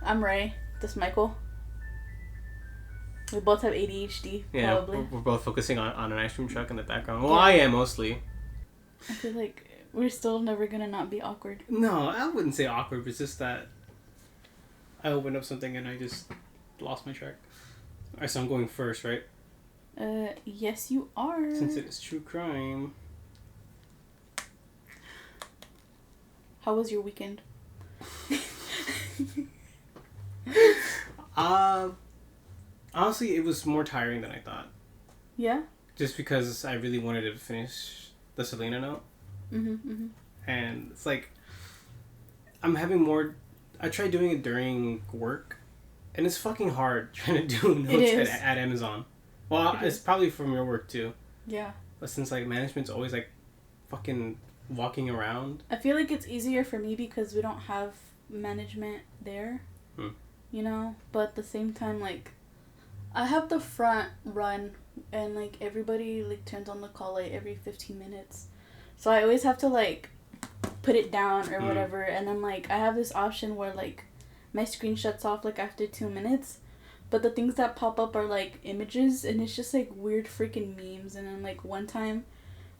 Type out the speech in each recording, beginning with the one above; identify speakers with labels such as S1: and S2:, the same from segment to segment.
S1: I'm Ray. This is Michael. We both have ADHD, probably.
S2: Yeah, we're both focusing on an ice cream truck in the background. Well, yeah. I am mostly.
S1: I feel like we're still never gonna not be awkward.
S2: No, I wouldn't say awkward. It's just that I opened up something and I just lost my track. Alright, so I'm going first, right?
S1: Yes you are.
S2: Since it is true crime.
S1: How was your weekend?
S2: Honestly, it was more tiring than I thought.
S1: Yeah?
S2: Just because I really wanted to finish the Selena note. And it's like, I'm having more... I tried doing it during work, and it's fucking hard trying to do notes at Amazon. Well, it's probably from your work too.
S1: Yeah.
S2: But since like management's always like fucking walking around.
S1: I feel like it's easier for me because we don't have management there. You know? But at the same time, like, I have the front run and like everybody like turns on the call light every 15 minutes. So I always have to like put it down or whatever, and then like I have this option where like my screen shuts off like after 2 minutes, but the things that pop up are like images, and it's just like weird freaking memes. And then like one time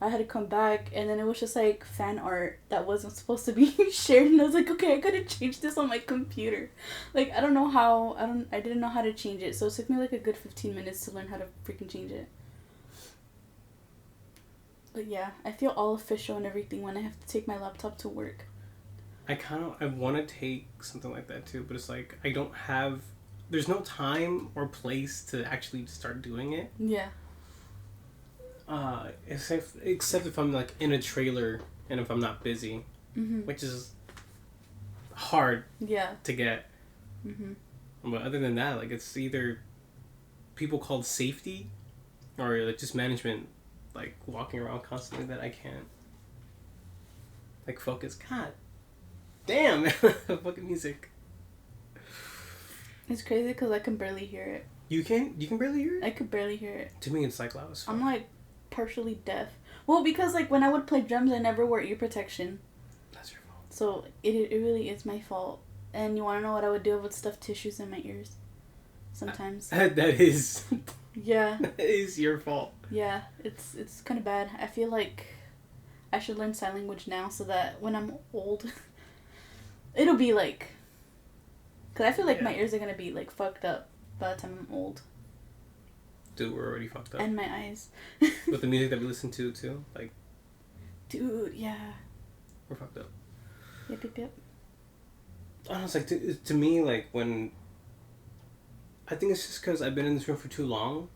S1: I had to come back, and then it was just like fan art that wasn't supposed to be shared, and I was like, okay, I gotta change this on my computer. Like I don't know how. I didn't know how to change it, so it took me like a good 15 minutes to learn how to freaking change it. But yeah, I feel all official and everything when I have to take my laptop to work.
S2: I want to take something like that too, but it's like I don't have... There's no time or place to actually start doing it.
S1: Yeah.
S2: Except if I'm like in a trailer and if I'm not busy, which is hard to get. But other than that, like it's either people called safety or like just management like walking around constantly that I can't like focus. God damn. Fucking music.
S1: It's crazy because I can barely hear it.
S2: You can barely hear it?
S1: I could barely hear it.
S2: To me it's like loud as fuck.
S1: I'm like partially deaf. Well, because like when I would play drums I never wore ear protection.
S2: That's your fault.
S1: So it really is my fault. And you want to know what I would do? I would stuff tissues in my ears sometimes.
S2: That is...
S1: Yeah.
S2: That is your fault.
S1: Yeah, it's kind of bad. I feel like I should learn sign language now so that when I'm old, it'll be like... Because I feel like my ears are going to be like fucked up by the time I'm old.
S2: Dude, we're already fucked up.
S1: And my eyes.
S2: With the music that we listen to too, like...
S1: Dude, yeah.
S2: We're fucked up.
S1: Yep.
S2: I don't know, it's like, to me, like, when... I think it's just because I've been in this room for too long.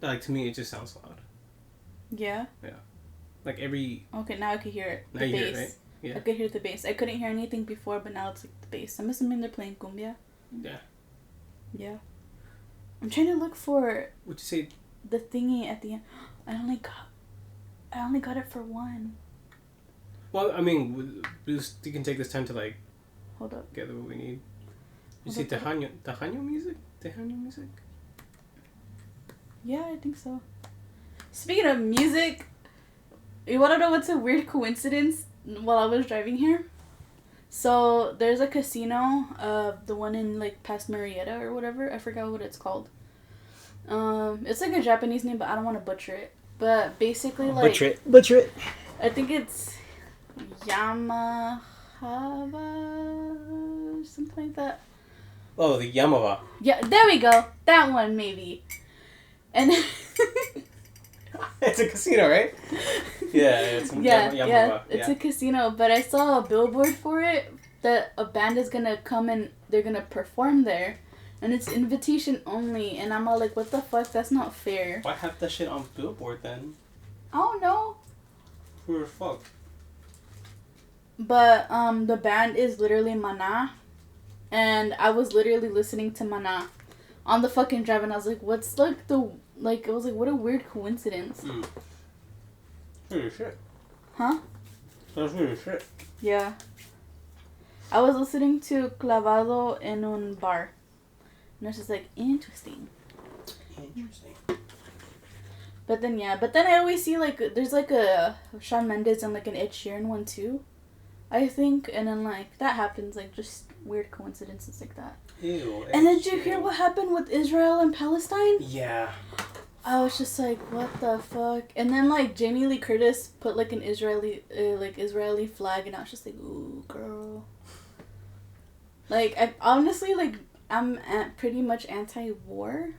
S2: Like, to me, it just sounds loud.
S1: Yeah?
S2: Yeah. Like, every...
S1: Okay, now I can hear it.
S2: Now
S1: The
S2: you
S1: bass.
S2: hear it, right? Yeah.
S1: I could hear the bass. I couldn't hear anything before, but now it's like the bass. I'm assuming they're playing cumbia.
S2: Yeah.
S1: Yeah. I'm trying to look for...
S2: What'd you say?
S1: The thingy at the end. I only got it for one.
S2: Well, I mean, you can take this time to, like...
S1: Hold up.
S2: Gather what we need. You see Tejano music? Tejano music?
S1: Yeah, I think so. Speaking of music, you want to know what's a weird coincidence while I was driving here? So, there's a casino, the one in, like, past Marietta or whatever. I forgot what it's called. It's, like, a Japanese name, but I don't want to butcher it. But basically, like...
S2: Butcher it.
S1: I think it's Yamahava, something like that.
S2: Oh, the Yamava.
S1: Yeah, there we go. That one, maybe. And...
S2: It's a casino, right? Yeah, it's
S1: Yamava. It's a casino, but I saw a billboard for it that a band is gonna come and they're gonna perform there, and it's invitation only, and I'm all like, what the fuck? That's not fair.
S2: Why have that shit on billboard then?
S1: I don't know.
S2: Who the fuck?
S1: But the band is literally Mana, and I was literally listening to Mana on the fucking drive, and I was like, what's like the... Like, I was like, what a weird coincidence.
S2: Holy shit.
S1: Huh?
S2: That's really shit.
S1: Yeah. I was listening to Clavado en un bar. And I was just like, interesting. But then I always see, like, there's, like, a Shawn Mendes and, like, an Ed Sheeran one, too. I think, and then like that happens, like just weird coincidences like that.
S2: Ew.
S1: And then did you hear what happened with Israel and Palestine?
S2: Yeah.
S1: I was just like, what the fuck? And then like Jamie Lee Curtis put like an Israeli flag, and I was just like, ooh, girl. Like I honestly like I'm pretty much anti-war,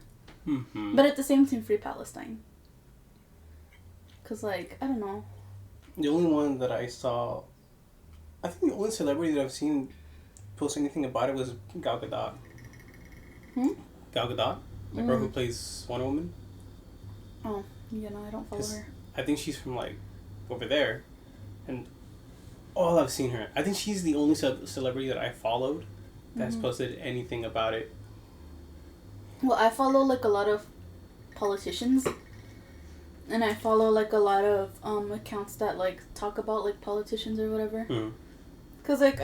S1: but at the same time, free Palestine. Cause like I don't know.
S2: The only one that I saw, I think the only celebrity that I've seen post anything about it was Gal Gadot. Gal Gadot, the girl who plays Wonder Woman.
S1: Oh, yeah, no, I don't follow her.
S2: I think she's from like over there, and all I've seen her. I think she's the only celebrity that I followed that's posted anything about it.
S1: Well, I follow like a lot of politicians. And I follow, like, a lot of accounts that, like, talk about, like, politicians or whatever. Because, like,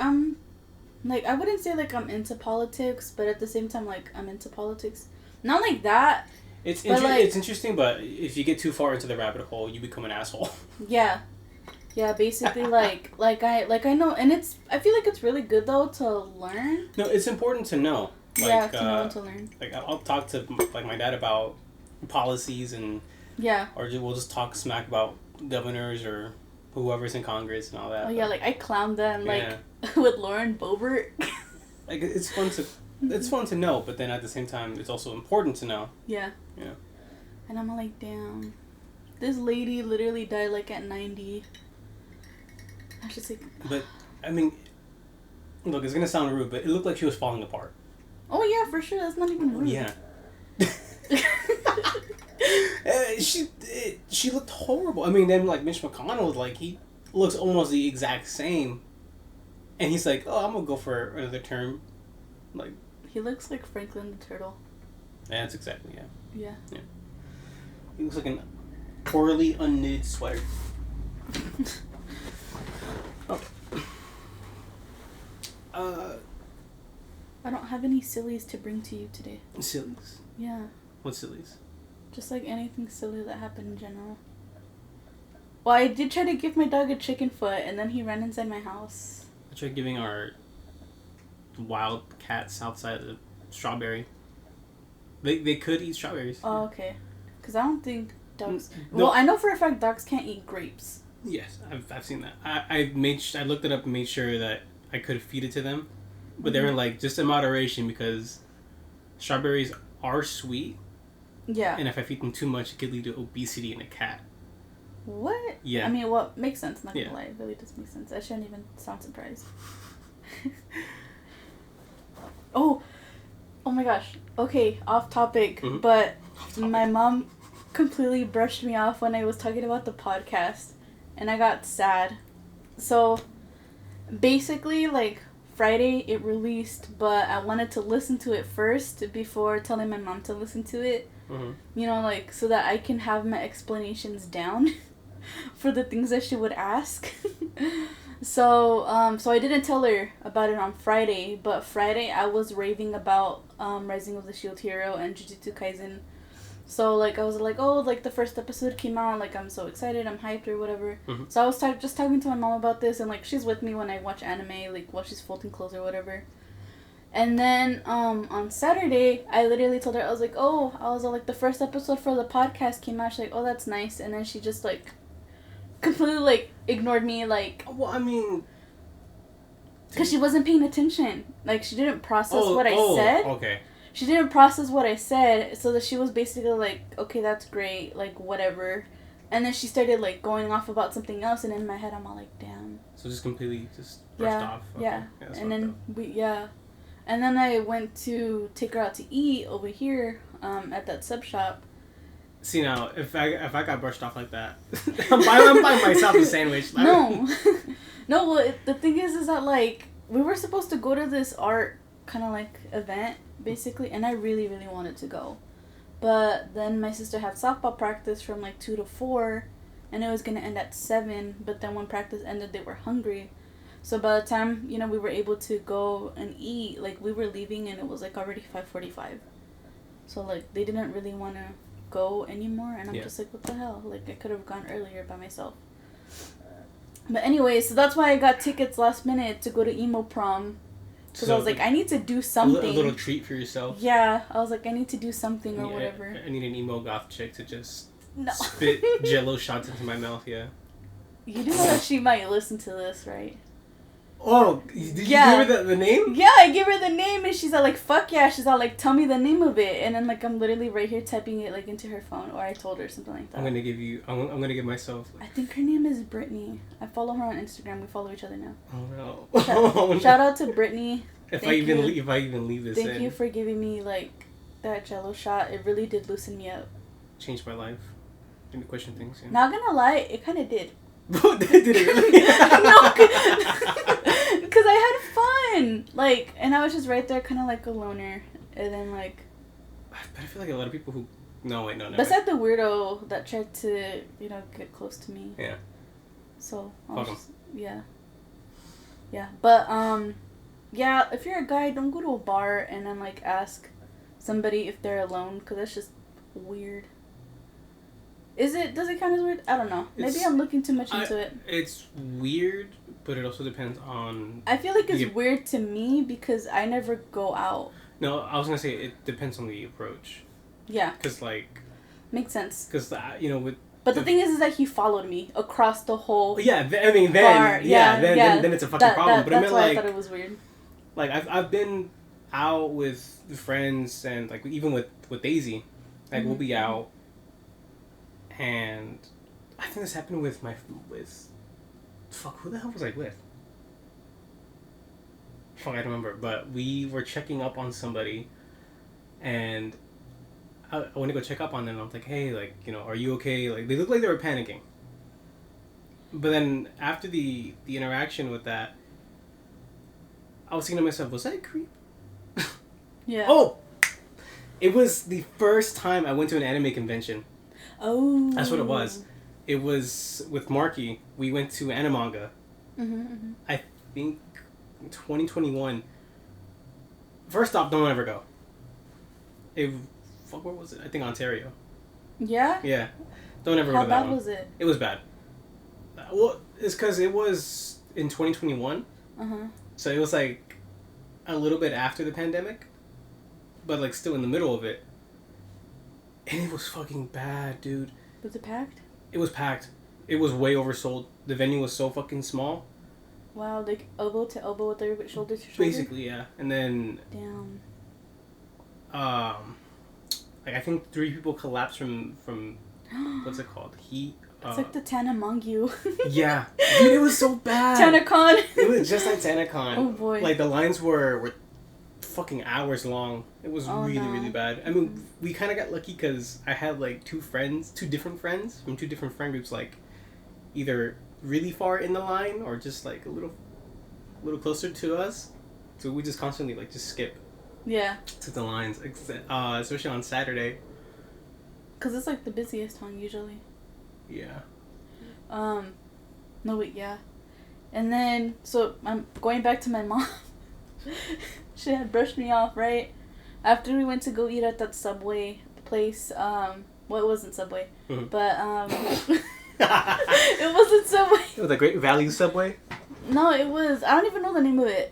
S1: like, I wouldn't say, like, I'm into politics, but at the same time, like, I'm into politics. Not like that.
S2: It's interesting, but if you get too far into the rabbit hole, you become an asshole.
S1: Yeah. Yeah, basically, like I know, and I feel like it's really good, though, to learn.
S2: No, it's important to know. Like,
S1: yeah, to know and to learn.
S2: Like, I'll talk to, like, my dad about policies and...
S1: Yeah.
S2: Or we'll just talk smack about governors or whoever's in Congress and all that.
S1: Oh, yeah, like, I clown them, like, with Lauren Boebert.
S2: Like, it's fun to know, but then at the same time, it's also important to know.
S1: Yeah.
S2: Yeah.
S1: And I'm like, damn. This lady literally died, like, at 90. I was just like...
S2: But, I mean, look, it's going to sound rude, but it looked like she was falling apart.
S1: Oh, yeah, for sure. That's not even rude.
S2: Yeah. She looked horrible. I mean, then like Mitch McConnell, like he looks almost the exact same, and he's like, "Oh, I'm gonna go for another term." Like
S1: he looks like Franklin the Turtle.
S2: Yeah, that's exactly
S1: Yeah.
S2: He looks like a poorly unknitted sweater.
S1: I don't have any sillies to bring to you today.
S2: Sillies?
S1: Yeah.
S2: What sillies?
S1: Just like anything silly that happened in general. Well, I did try to give my dog a chicken foot, and then he ran inside my house.
S2: I tried giving our wild cats outside the strawberry. They could eat strawberries.
S1: Oh, okay. Because I don't think dogs...
S2: No.
S1: Well, I know for a fact dogs can't eat grapes.
S2: Yes, I've seen that. I looked it up and made sure that I could feed it to them. But they were like, just in moderation, because strawberries are sweet.
S1: Yeah.
S2: And if I feed them too much, it could lead to obesity in a cat.
S1: What?
S2: Yeah.
S1: I mean, well, makes sense. Not gonna lie, it really does make sense. I shouldn't even sound surprised. Oh my gosh. Okay, off topic. But my mom completely brushed me off when I was talking about the podcast, and I got sad. So, basically, like, Friday it released, but I wanted to listen to it first before telling my mom to listen to it. You know, like, so that I can have my explanations down for the things that she would ask. So I didn't tell her about it on Friday, but Friday I was raving about Rising of the Shield Hero and Jujutsu Kaisen. So, like, I was like, oh, like, the first episode came out, like, I'm so excited, I'm hyped or whatever. So I was just talking to my mom about this, and, like, she's with me when I watch anime, like, while she's folding clothes or whatever. And then, on Saturday, I literally told her, I was like, the first episode for the podcast came out. She's like, oh, that's nice. And then she just, like, completely, like, ignored me, like...
S2: Well, I mean...
S1: Because she wasn't paying attention. Like, she didn't process what I said.
S2: Okay.
S1: She didn't process what I said, so that she was basically like, okay, that's great, like, whatever. And then she started, like, going off about something else, and in my head, I'm all like, damn.
S2: So just completely just brushed off. Okay.
S1: Yeah. And then, And then I went to take her out to eat over here at that sub shop.
S2: See, now, if I got brushed off like that, I'm buying myself a sandwich.
S1: No. No, well, the thing is that, like, we were supposed to go to this art kind of, like, event, basically, and I really, really wanted to go. But then my sister had softball practice from, like, 2 to 4, and it was going to end at 7, but then when practice ended, they were hungry. So by the time, you know, we were able to go and eat, like, we were leaving, and it was, like, already 5:45. So, like, they didn't really want to go anymore, and I'm just like, what the hell? Like, I could have gone earlier by myself. But anyway, so that's why I got tickets last minute to go to emo prom. Because I was like, I need to do something.
S2: A little treat for yourself.
S1: Yeah, I was like, I need to do something or whatever.
S2: I need an emo goth chick to just spit Jello shots into my mouth. Yeah.
S1: You do know that she might listen to this, right?
S2: Oh, did you give her the name?
S1: Yeah, I give her the name, and she's all like, fuck yeah. She's all like, tell me the name of it. And then, like, I'm literally right here typing it, like, into her phone. Or I told her something like that.
S2: I'm going to give myself...
S1: I think her name is Brittany. I follow her on Instagram. We follow each other now.
S2: Oh, no.
S1: Shout out to Brittany.
S2: If I even leave this in.
S1: Thank you for giving me, like, that Jello shot. It really did loosen me up.
S2: Changed my life. Made me question things, yeah.
S1: Not gonna lie, it kind of did.
S2: Did it really?
S1: No, because I had fun, like, and I was just right there, kind of like a loner, and then like.
S2: But I feel like a lot of people who. No, wait, no, no.
S1: Besides the weirdo that tried to, get close to me.
S2: Yeah.
S1: So.
S2: Yeah.
S1: Yeah, but yeah. If you're a guy, don't go to a bar and then like ask somebody if they're alone, because that's just weird. Does it count as weird? I don't know. Maybe I'm looking too much into it.
S2: It's weird, but it also depends on...
S1: I feel like it's weird to me because I never go out.
S2: No, I was going to say it depends on the approach.
S1: Yeah.
S2: Because, like...
S1: Makes sense.
S2: Because, with...
S1: But the thing is that he followed me across the whole bar.
S2: Then it's a fucking problem. But
S1: that's why I thought it was weird.
S2: Like, I've been out with friends and, like, even with Daisy. Like, we'll be out. And I think this happened with who the hell was I with? Fuck, I don't remember. But we were checking up on somebody, and I went to go check up on them. I was like, hey, like, are you okay? Like, they looked like they were panicking. But then after the interaction with that, I was thinking to myself, was that a creep?
S1: Yeah.
S2: Oh! It was the first time I went to an anime convention.
S1: Oh.
S2: That's what it was. It was with Marky. We went to Animanga. I think 2021. First off, don't ever go. Where was it? I think Ontario.
S1: Yeah?
S2: Yeah. Don't ever go to that one.
S1: How bad was it?
S2: It was bad. Well, it's because it was in 2021. So it was like a little bit after the pandemic. But like still in the middle of it. And it was fucking bad, dude.
S1: Was it packed?
S2: It was packed. It was way oversold. The venue was so fucking small.
S1: Wow, like elbow to elbow with everybody, shoulder to shoulder?
S2: Basically, yeah. And then...
S1: Damn.
S2: Like, I think 3 people collapsed from what's it called? Heat.
S1: It's like the Tana Mangyu.
S2: Yeah. Dude, it was so bad.
S1: TanaCon.
S2: It was just like TanaCon.
S1: Oh, boy.
S2: Like, the lines were fucking hours long. It was really bad. I mean, we kind of got lucky because I had like 2 different friends from 2 different friend groups, like either really far in the line or just like a little closer to us. So we just constantly like just skip.
S1: Yeah.
S2: To the lines, especially on Saturday.
S1: Cause it's like the busiest one usually.
S2: Yeah.
S1: No wait, yeah. And then so I'm going back to my mom. She had brushed me off, right? After we went to go eat at that Subway place, well, it wasn't Subway, but, it wasn't Subway.
S2: It was a Great Value Subway?
S1: No, it was, I don't even know the name of it.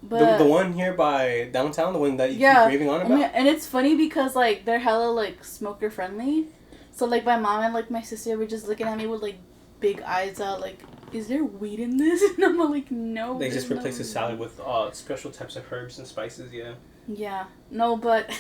S1: But
S2: the one here by downtown, the one that you keep raving on about?
S1: And it's funny because, like, they're hella, like, smoker friendly. So, like, my mom and, like, my sister were just looking at me with, like, big eyes out, like, is there weed in this? And I'm like, no.
S2: They just replaced the salad with special types of herbs and spices, yeah.
S1: Yeah. No, but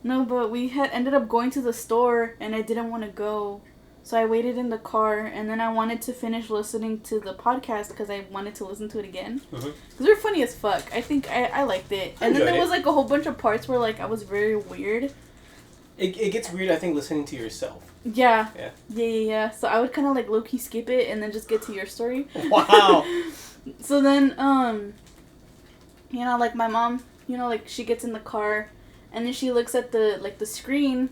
S1: we had ended up going to the store, and I didn't want to go. So I waited in the car, and then I wanted to finish listening to the podcast because I wanted to listen to it again. Because they're funny as fuck. I think I liked it. And then there was, like, a whole bunch of parts where, like, I was very weird.
S2: It gets weird, I think, listening to yourself.
S1: Yeah. Yeah. So I would kind of like low-key skip it and then just get to your story.
S2: Wow.
S1: So then, like my mom, like she gets in the car and then she looks at the screen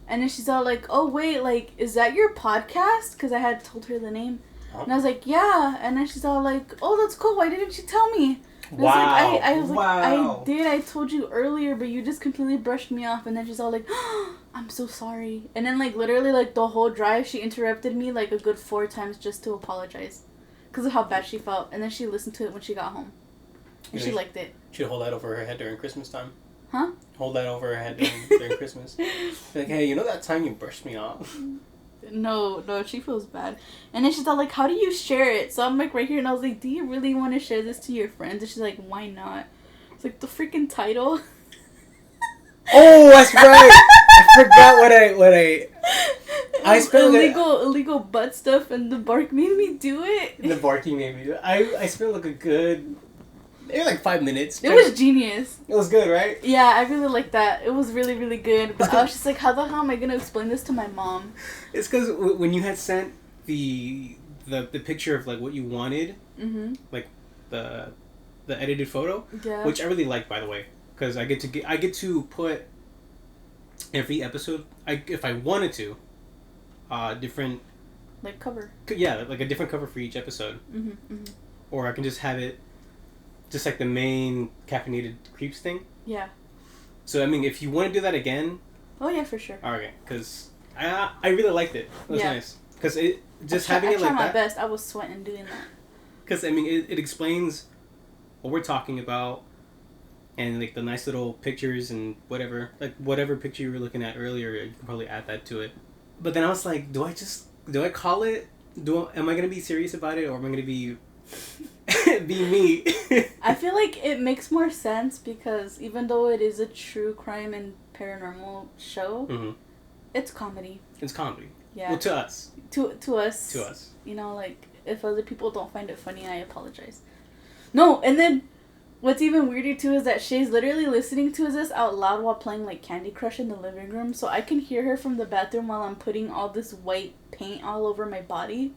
S1: and then she's all like, oh wait, like, is that your podcast? Because I had told her the name. And I was like, yeah. And then she's all like, oh, that's cool. Why didn't you tell me? And
S2: wow.
S1: I was like, I did. I told you earlier, but you just completely brushed me off. And then she's all like, oh, I'm so sorry. And then, like, literally, like, the whole drive, she interrupted me, like, a good 4 times just to apologize. because of how bad she felt, and then she listened to it when she got home, and she liked it.
S2: She'd hold that over her head during Christmas time.
S1: Huh?
S2: Hold that over her head during Christmas. Like, hey, you know that time you brushed me off?
S1: No, she feels bad. And then she's all like, how do you share it? So I'm like right here, and I was like, do you really want to share this to your friends? And she's like, why not? It's like the freaking title.
S2: Oh, that's right. I forgot what I spent
S1: illegal butt stuff, and the bark made me do it.
S2: The barking made me do it. I spent like a good, maybe like 5 minutes.
S1: It was genius.
S2: It was good, right?
S1: Yeah, I really liked that. It was really, really good. But I was just like, how the hell am I gonna explain this to my mom?
S2: It's because when you had sent the picture of like what you wanted, like the edited photo, which I really like, by the way, because I get to put every episode, if I wanted to, different
S1: like cover.
S2: Yeah, like a different cover for each episode, or I can just have it just like the main caffeinated creeps thing. Yeah. So I mean, if you want to do that again.
S1: Oh yeah, for sure.
S2: Okay, because I really liked it. It was nice because it just having it like that. I tried
S1: my best. I was sweating doing that.
S2: Because I mean, it explains what we're talking about, and like the nice little pictures and whatever picture you were looking at earlier, you can probably add that to it. But then I was like, do I call it? Am I gonna be serious about it, or am I gonna be me?
S1: I feel like it makes more sense because even though it is a true crime and paranormal show, it's comedy.
S2: It's comedy.
S1: Yeah.
S2: Well, to us.
S1: To us.
S2: To us.
S1: You know, like, if other people don't find it funny, I apologize. No, and then what's even weirder too is that she's literally listening to this out loud while playing like Candy Crush in the living room, so I can hear her from the bathroom while I'm putting all this white paint all over my body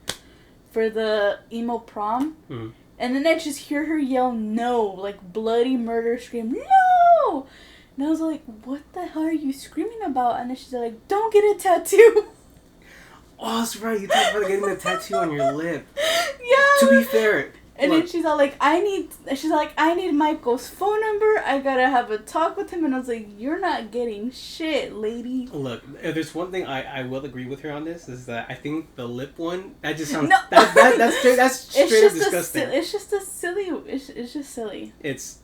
S1: for the emo prom. And then I just hear her yell no, like bloody murder scream, no! And I was like, what the hell are you screaming about? And then she's like, don't get a tattoo.
S2: Oh, that's right. You talked about getting a tattoo on your lip.
S1: Yeah.
S2: To be fair.
S1: And then she's all like, I need Michael's phone number. I gotta have a talk with him. And I was like, you're not getting shit, lady.
S2: Look, if there's one thing I will agree with her on this, is that I think the lip one, that just sounds, that's straight up disgusting.
S1: It's just a silly, it's just silly.
S2: It's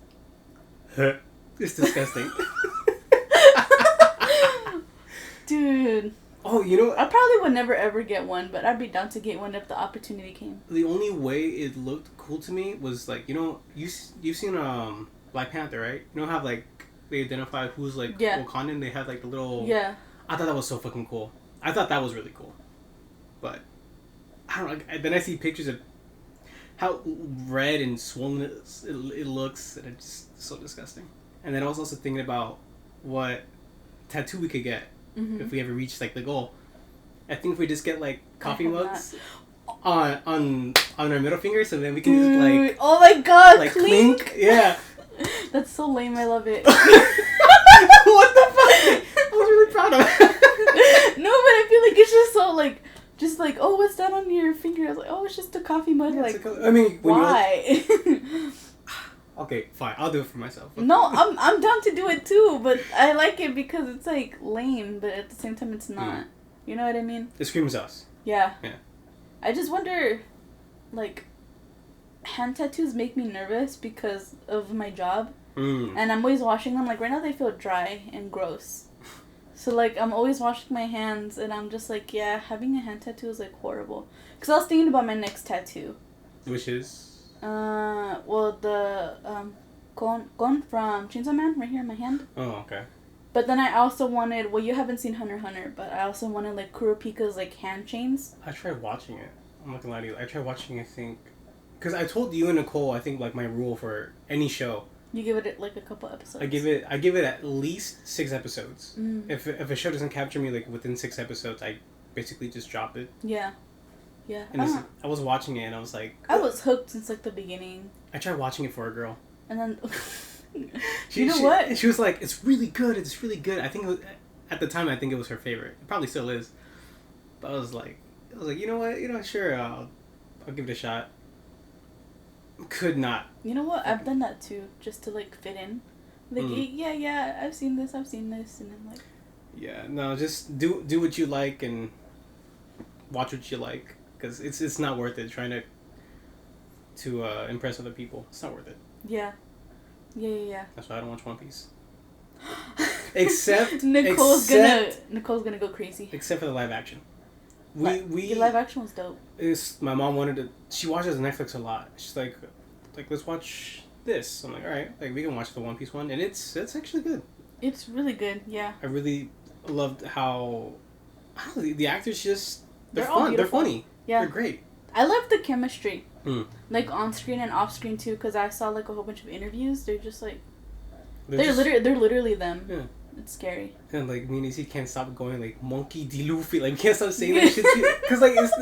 S2: disgusting.
S1: Dude.
S2: Oh, you know...
S1: I probably would never ever get one, but I'd be down to get one if the opportunity came.
S2: The only way it looked cool to me was, like, you know... You've seen Black Panther, right? You know how, like, they identify who's, like, Wakandan? They have, like, the little... Yeah. I thought that was so fucking cool. I thought that was really cool. But, I don't know. Then I see pictures of how red and swollen it looks, and it's just so disgusting. And then I was also thinking about what tattoo we could get. If we ever reach like the goal. I think if we just get like coffee mugs on our middle finger, so then we can just like,
S1: oh my god,
S2: like clink. Yeah.
S1: That's so lame. I love it.
S2: What the fuck? I was really proud of it.
S1: No, but I feel like it's just so like, just like, oh, what's that on your finger? I was like, oh, it's just a coffee mug.
S2: Yeah,
S1: like,
S2: I mean,
S1: why?
S2: Okay, fine. I'll do it for myself. Okay.
S1: No, I'm down to do it too, but I like it because it's like lame, but at the same time it's not. You know what I mean?
S2: It screams us.
S1: Yeah.
S2: Yeah.
S1: I just wonder, like, hand tattoos make me nervous because of my job, and I'm always washing them. Like right now they feel dry and gross, so like I'm always washing my hands, and I'm just like, yeah, having a hand tattoo is like horrible. Cause I was thinking about my next tattoo.
S2: Which is.
S1: Well, the gon from Chainsaw Man right here in my hand.
S2: Oh, okay. But
S1: then I also wanted, well, you haven't seen Hunter x Hunter, but I also wanted like Kurapika's like hand chains.
S2: I tried watching it. I'm not gonna lie to you. I tried watching, I think, because I told you and Nicole, I think like my rule for any show.
S1: You give it like a couple episodes.
S2: I give it at least 6 episodes. If a show doesn't capture me like within 6 episodes, I basically just drop it.
S1: Yeah. Yeah.
S2: And I was watching it and I was like...
S1: I was hooked since like the beginning.
S2: I tried watching it for a girl.
S1: And then...
S2: you know what? She was like, it's really good. It's really good. I think it was, at the time, I think it was her favorite. It probably still is. But I was like, you know what? Sure, I'll give it a shot. Could not.
S1: You know what? I've done that too, just to like fit in. Like, yeah, I've seen this, and I'm like...
S2: Yeah, no, just do what you like and watch what you like. Because it's not worth it trying to to impress other people. It's not worth it.
S1: Yeah. Yeah.
S2: That's why I don't watch One Piece. Except
S1: Nicole's gonna go crazy.
S2: Except for the live action.
S1: The live action was dope.
S2: My mom wanted to. She watches Netflix a lot. She's like let's watch this. I'm like, all right, like we can watch the One Piece one, and it's actually good.
S1: It's really good. Yeah.
S2: I really loved how the actors just they're
S1: all
S2: fun.
S1: beautiful.
S2: They're funny.
S1: Yeah.
S2: They're great.
S1: I love the chemistry.
S2: Like
S1: on screen and off screen too, because I saw like a whole bunch of interviews. They're just like they're literally them.
S2: Yeah.
S1: It's scary.
S2: And like me and he can't stop going like Monkey D. Luffy. Like we can't stop saying that shit because like it's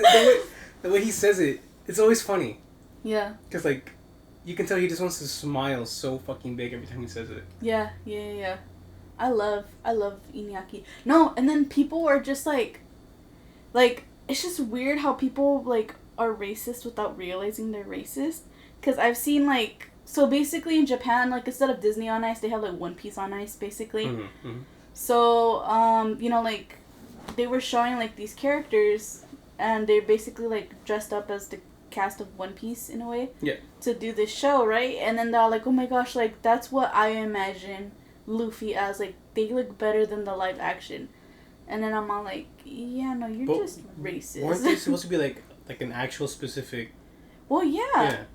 S2: the way he says it. It's always funny.
S1: Yeah.
S2: Because like you can tell he just wants to smile so fucking big every time he says it.
S1: Yeah. I love Inuyaki. No, and then people are just like it's just weird how people like are racist without realizing they're racist. Because I've seen like, so basically in Japan, like instead of Disney on Ice, they have like One Piece on Ice basically.
S2: Mm-hmm.
S1: So you know, like they were showing like these characters and they're basically like dressed up as the cast of One Piece in a way.
S2: Yeah.
S1: To do this show, right? And then they're all like, oh my gosh, like that's what I imagine Luffy as. Like they look better than the live action. And then I'm all like, yeah, no, you're just racist.
S2: Weren't they supposed to be like an actual specific?
S1: Well, yeah.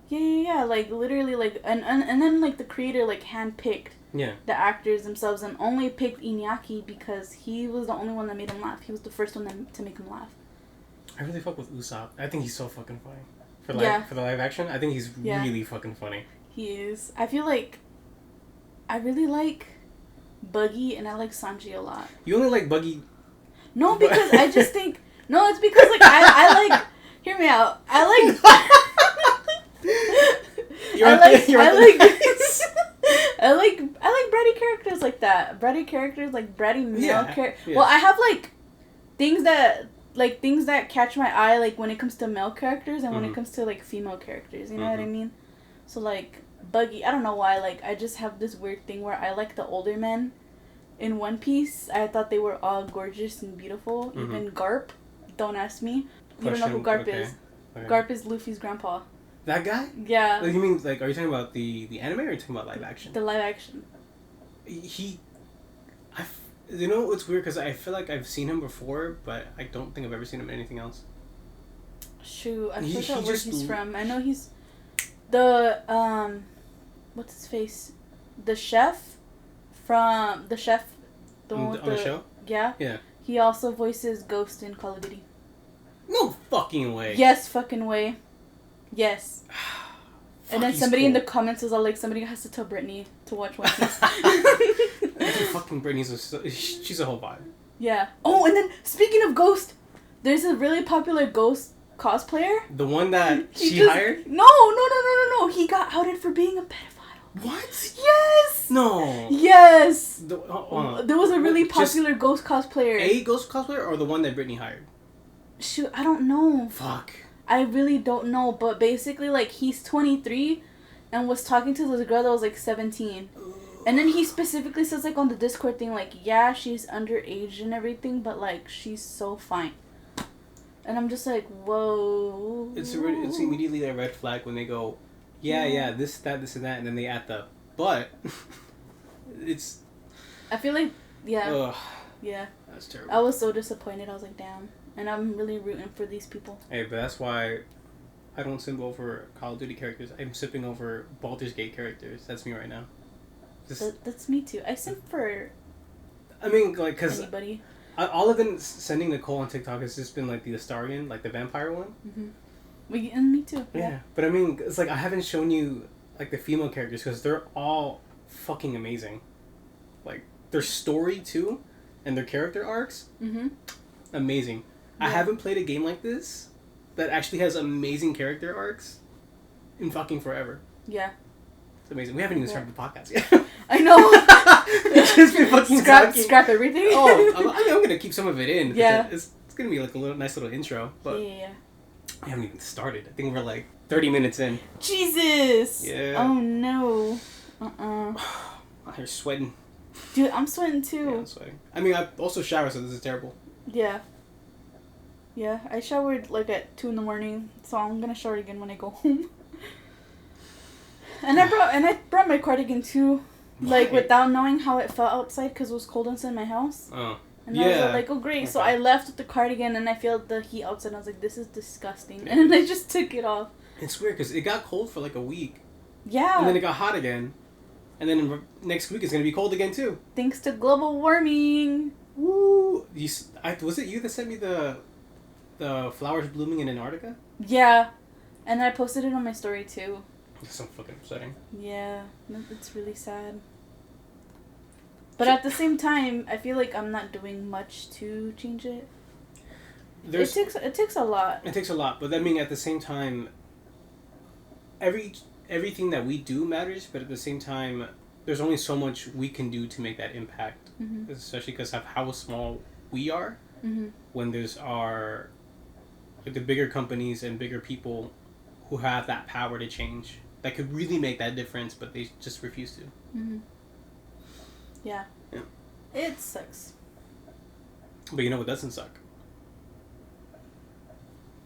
S1: Like literally, like and then like the creator like handpicked the actors themselves and only picked Inuyaki because he was the only one that made him laugh. He was the first one to make him laugh.
S2: I really fuck with Usopp. I think he's so fucking funny. For the live action, I think he's really fucking funny.
S1: He is. I feel like I really like Buggy and I like Sanji a lot.
S2: You only like Buggy?
S1: No, because I just think it's because like I like. Hear me out. I like. I like bratty characters like that. Bratty characters like bratty male characters. Yeah. Well, I have like things that catch my eye like when it comes to male characters and when it comes to like female characters. You know what I mean? So like Buggy, I don't know why. Like I just have this weird thing where I like the older men in One Piece. I thought they were all gorgeous and beautiful. Even Garp. Don't ask me. You don't know who Garp is. Okay. Garp is Luffy's grandpa.
S2: That guy?
S1: Yeah.
S2: Like, you mean, like, are you talking about the anime or are you talking about live action?
S1: The live action.
S2: You know, it's weird because I feel like I've seen him before, but I don't think I've ever seen him in anything else.
S1: Shoot, I forgot where he's from. I know he's the, what's his face? The chef from, the one with
S2: on the show?
S1: Yeah.
S2: Yeah.
S1: He also voices Ghost in Call of Duty.
S2: No fucking way.
S1: Yes, fucking way. Yes. And then somebody in the comments was all like, somebody has to tell Brittany to watch One Piece.
S2: Fucking Brittany's she's a whole vibe.
S1: Yeah. Oh, and then speaking of Ghost, there's a really popular Ghost cosplayer.
S2: The one that she hired?
S1: No. He got outed for being a pedophile.
S2: What?
S1: Yes.
S2: No.
S1: Yes. There was a really popular Ghost cosplayer.
S2: A Ghost cosplayer or the one that Brittany hired?
S1: Shoot, I don't know.
S2: Fuck.
S1: I really don't know, but basically, like, he's 23 and was talking to this girl that was, like, 17. And then he specifically says, like, on the Discord thing, like, yeah, she's underage and everything, but, like, she's so fine. And I'm just like, whoa.
S2: It's immediately a red flag when they go, yeah, this, and that, and then they add the but. It's...
S1: I feel like, yeah.
S2: Ugh.
S1: Yeah.
S2: That's terrible.
S1: I was so disappointed. I was like, damn. And I'm really rooting for these people.
S2: Hey, but that's why I don't simp over Call of Duty characters. I'm simping over Baldur's Gate characters. That's me right now.
S1: That's me too. I simp for...
S2: I mean, like, because...
S1: anybody.
S2: All I've been sending Nicole on TikTok has just been, like, the Astarian, like, the vampire one.
S1: Mm-hmm. And me too.
S2: Yeah. But, I mean, it's like, I haven't shown you, like, the female characters because they're all fucking amazing. Like, their story, too, and their character arcs, amazing. Yeah. I haven't played a game like this that actually has amazing character arcs in fucking forever.
S1: Yeah.
S2: It's amazing. We haven't even started the podcast yet.
S1: I know.
S2: It's just been fucking
S1: scrap everything.
S2: I'm going to keep some of it in.
S1: Yeah.
S2: It's going to be like a nice little intro. But
S1: yeah.
S2: We haven't even started. I think we're like 30 minutes in.
S1: Jesus.
S2: Yeah.
S1: Oh, no.
S2: My hair's sweating.
S1: Dude, I'm sweating too.
S2: Yeah, I'm sweating. I mean, I also shower, so this is terrible.
S1: Yeah. Yeah, I showered like at 2 a.m, so I'm gonna shower again when I go home. And I brought my cardigan too, like without knowing how it felt outside because it was cold inside my house.
S2: Oh.
S1: And I was like, oh great. Okay. So I left with the cardigan and I felt the heat outside. And I was like, this is disgusting. Yeah. And then I just took it off.
S2: It's weird because it got cold for like a week.
S1: Yeah.
S2: And then it got hot again. And then next week it's going to be cold again too.
S1: Thanks to global warming.
S2: Woo! Was it you that sent me the flowers blooming in Antarctica?
S1: Yeah. And I posted it on my story too.
S2: It's so fucking upsetting.
S1: Yeah. It's really sad. But at the same time, I feel like I'm not doing much to change it. It takes a lot.
S2: It takes a lot, but I mean, at the same time, everything that we do matters. But at the same time, there's only so much we can do to make that impact. Mm-hmm. Especially because of how small we are. Mm-hmm. When there's the bigger companies and bigger people who have that power to change, that could really make that difference, but they just refuse to.
S1: Mm-hmm. Yeah. It sucks.
S2: But you know what doesn't suck?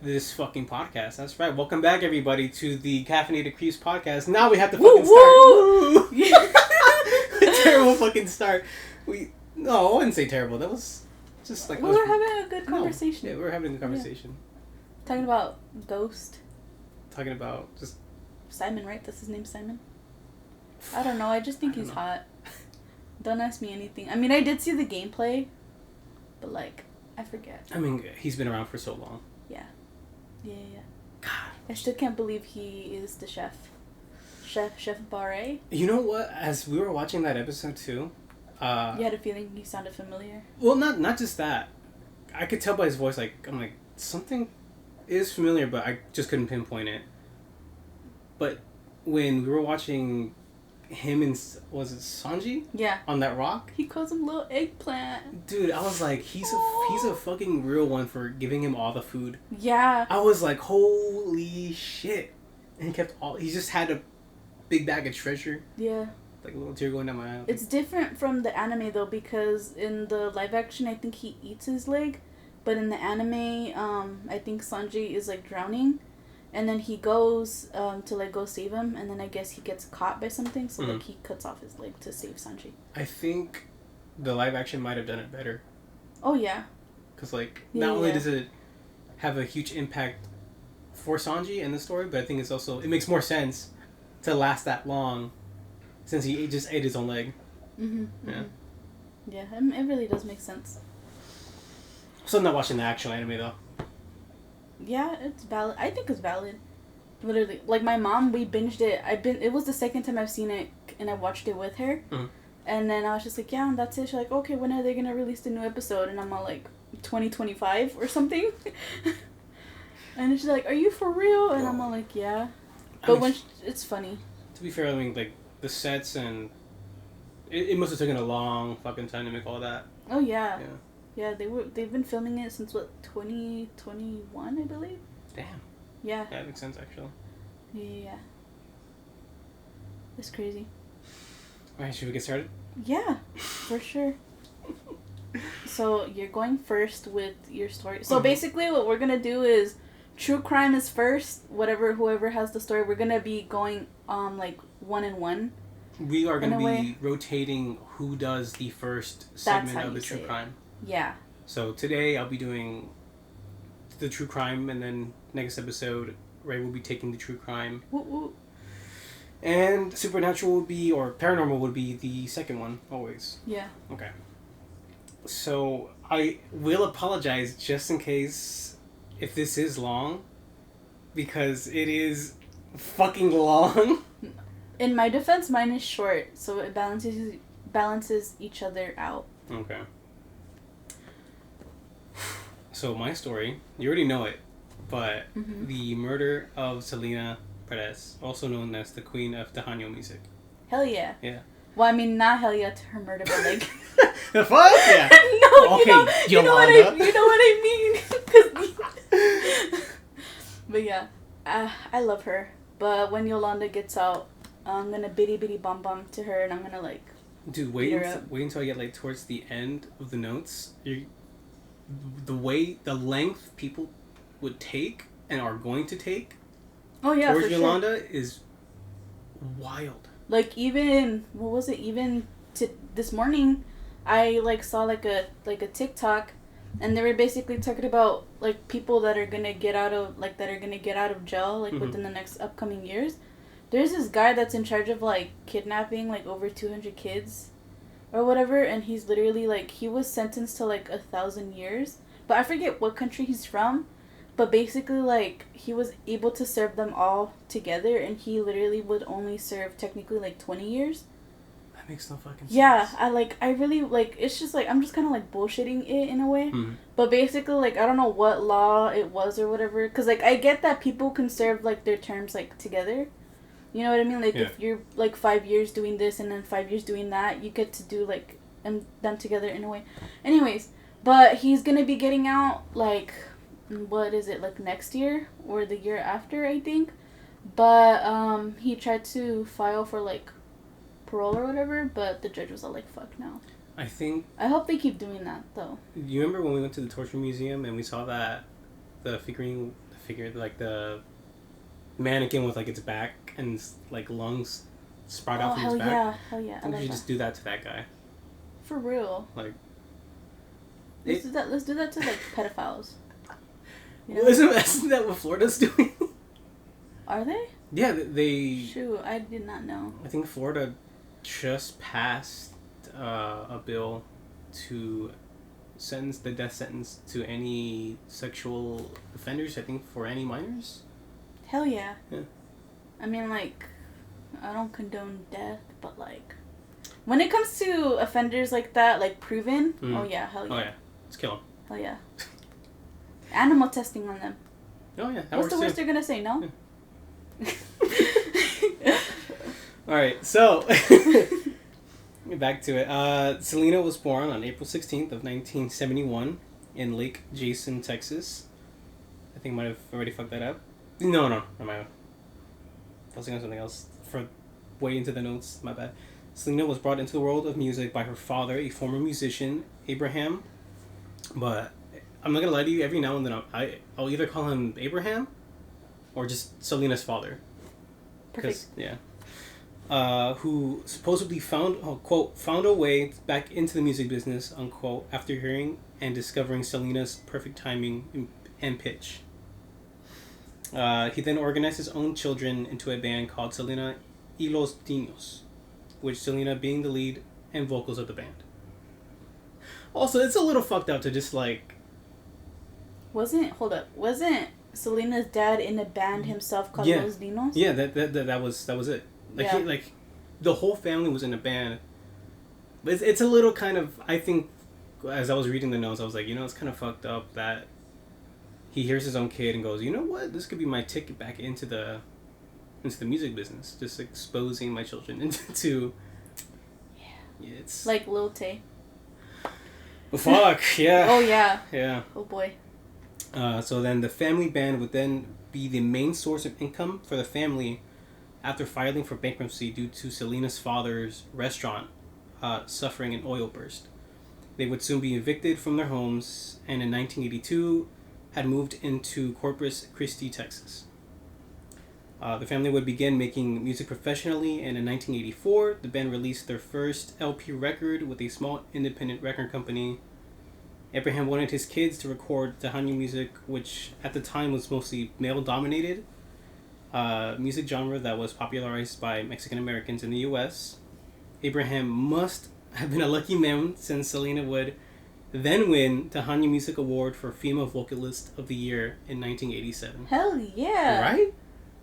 S2: This fucking podcast. That's right. Welcome back, everybody, to the Caffeinated Creeps podcast. Now we have to fucking start. Woo! Terrible fucking start. No, I wouldn't say terrible. That was just like...
S1: We were having a good conversation.
S2: Yeah, we were having a conversation.
S1: Yeah. Talking about Ghost.
S2: Talking about just...
S1: Simon, right? That's his name, Simon? I don't know. I just think he's hot. Don't ask me anything. I mean, I did see the gameplay, but, like, I forget.
S2: I mean, he's been around for so long.
S1: Yeah. Yeah.
S2: God.
S1: I still can't believe he is the chef. Chef Barre.
S2: You know what? As we were watching that episode, too...
S1: you had a feeling he sounded familiar?
S2: Well, not just that. I could tell by his voice, I'm like, something is familiar, but I just couldn't pinpoint it. But when we were watching... him and was it Sanji?
S1: Yeah.
S2: On that rock?
S1: He calls him little eggplant.
S2: Dude, I was like, he's a fucking real one for giving him all the food.
S1: Yeah.
S2: I was like, holy shit. And he just had a big bag of treasure.
S1: Yeah.
S2: Like a little tear going down my eye.
S1: It's different from the anime though, because in the live action I think he eats his leg, but in the anime I think Sanji is like drowning. And then he goes to like go save him, and then I guess he gets caught by something, so like he cuts off his leg to save Sanji.
S2: I think the live action might have done it better.
S1: Oh yeah.
S2: Because not only does it have a huge impact for Sanji in the story, but I think it makes more sense to last that long, since he just ate his own leg.
S1: Mhm.
S2: Yeah.
S1: Yeah, it really does make sense.
S2: So I'm not watching the actual anime though.
S1: Yeah, it's valid. I think it's valid. Literally, like my mom, we binged it. It was the second time I've seen it, and I watched it with her. Mm-hmm. And then I was just like, yeah, that's it. She's like, okay, when are they gonna release the new episode? And I'm all like, 2025 or something. And she's like, are you for real? And I'm all like, yeah. But it's funny.
S2: To be fair, I mean, like the sets and it must have taken a long fucking time to make all that.
S1: Oh yeah. Yeah. Yeah, they've been filming it since 2021, I believe.
S2: Damn.
S1: Yeah.
S2: That makes sense actually.
S1: Yeah. It's crazy.
S2: Alright, should we get started?
S1: Yeah, for sure. So you're going first with your story. So basically what we're gonna do is true crime is first, whoever has the story, we're gonna be going like 1 and 1.
S2: We are gonna be rotating who does the first segment of the true crime.
S1: Yeah.
S2: So today I'll be doing the true crime, and then next episode Ray will be taking the true crime.
S1: Woo woo.
S2: And supernatural would be, or paranormal would be the second one, always.
S1: Yeah.
S2: Okay. So I will apologize just in case if this is long, because it is fucking long.
S1: In my defense, mine is short, so it balances each other out.
S2: Okay. So my story, you already know it, but the murder of Selena Perez, also known as the Queen of Tejano music.
S1: Hell yeah.
S2: Yeah.
S1: Well, I mean, not hell yeah to her murder, but like...
S2: The fuck? Yeah.
S1: No,
S2: okay,
S1: you know what I mean. But yeah, I love her. But when Yolanda gets out, I'm gonna bitty bitty bum bum to her, and I'm gonna like...
S2: Dude, wait until I get like towards the end of the notes. The length people would take and are going to take towards Yolanda is wild.
S1: Like, even, what was it? Even this morning, I, like, saw, like a TikTok, and they were basically talking about, like, people that are gonna get out of, like, jail, like, within the next upcoming years. There's this guy that's in charge of, like, kidnapping, like, over 200 kids or whatever, and he's literally, like, he was sentenced to, like, 1,000 years. But I forget what country he's from. But basically, like, he was able to serve them all together, and he literally would only serve, technically, like, 20 years.
S2: That makes no fucking sense.
S1: Yeah, I really, like, it's just, like, I'm just kind of, like, bullshitting it in a way. But basically, like, I don't know what law it was or whatever. Because, like, I get that people can serve, like, their terms, like, together. You know what I mean? Like, if you're, like, 5 years doing this and then 5 years doing that, you get to do, like, them together in a way. Anyways, but he's gonna be getting out, like, what is it, like, next year or the year after, I think. But he tried to file for, like, parole or whatever, but the judge was all like, fuck no. I hope they keep doing that, though.
S2: You remember when we went to the torture museum and we saw that the like the mannequin with, like, its back and, like, lungs sprout out from its back?
S1: Hell yeah.
S2: I think we should just do that to that guy.
S1: For real.
S2: Like,
S1: let's do that to, like, pedophiles. You know?
S2: Well, isn't that what Florida's doing?
S1: Are they?
S2: Yeah, they...
S1: Shoot, I did not know.
S2: I think Florida just passed a bill to sentence the death sentence to any sexual offenders, I think, for any minors.
S1: Hell yeah.
S2: Yeah.
S1: I mean, like, I don't condone death, but, like, when it comes to offenders like that, like, proven, oh yeah, hell yeah.
S2: Oh yeah, let's kill them.
S1: Hell yeah. Animal testing on them.
S2: Oh yeah, that
S1: What's the worst
S2: too.
S1: they're gonna say? No.
S2: Yeah. All right, so back to it. Selena was born on April 16th of 1971 in Lake Jason, Texas. I think I might have already fucked that up. No, I was thinking of something else. For way into the notes, my bad. Selena was brought into the world of music by her father, a former musician, Abraham. But I'm not gonna lie to you. Every now and then, I'll either call him Abraham, or just Selena's father.
S1: Perfect.
S2: Yeah. Who supposedly found a way back into the music business, unquote, after hearing and discovering Selena's perfect timing and pitch. He then organized his own children into a band called Selena y los Niños, which Selena being the lead and vocals of the band. Also, it's a little fucked up to just, like...
S1: Wasn't Selena's dad in a band himself called Los Niños?
S2: Yeah, that was it. Like, the whole family was in a band. But it's a little kind of, I think, as I was reading the notes, I was like, it's kind of fucked up that he hears his own kid and goes, you know what, this could be my ticket back into the music business, just exposing my children into... Yeah, it's...
S1: Like Lil Tay.
S2: Well, fuck, yeah.
S1: Oh, yeah.
S2: Yeah.
S1: Oh, boy.
S2: So then the family band would then be the main source of income for the family after filing for bankruptcy due to Selena's father's restaurant suffering an oil burst. They would soon be evicted from their homes, and in 1982 had moved into Corpus Christi, Texas. The family would begin making music professionally, and in 1984 the band released their first LP record with a small independent record company. Abraham wanted his kids to record Tejano music, which at the time was mostly male-dominated music genre that was popularized by Mexican Americans in the U.S. Abraham must have been a lucky man, since Selena would then win Tejano Music Award for Female Vocalist of the Year in 1987.
S1: Hell yeah!
S2: Right?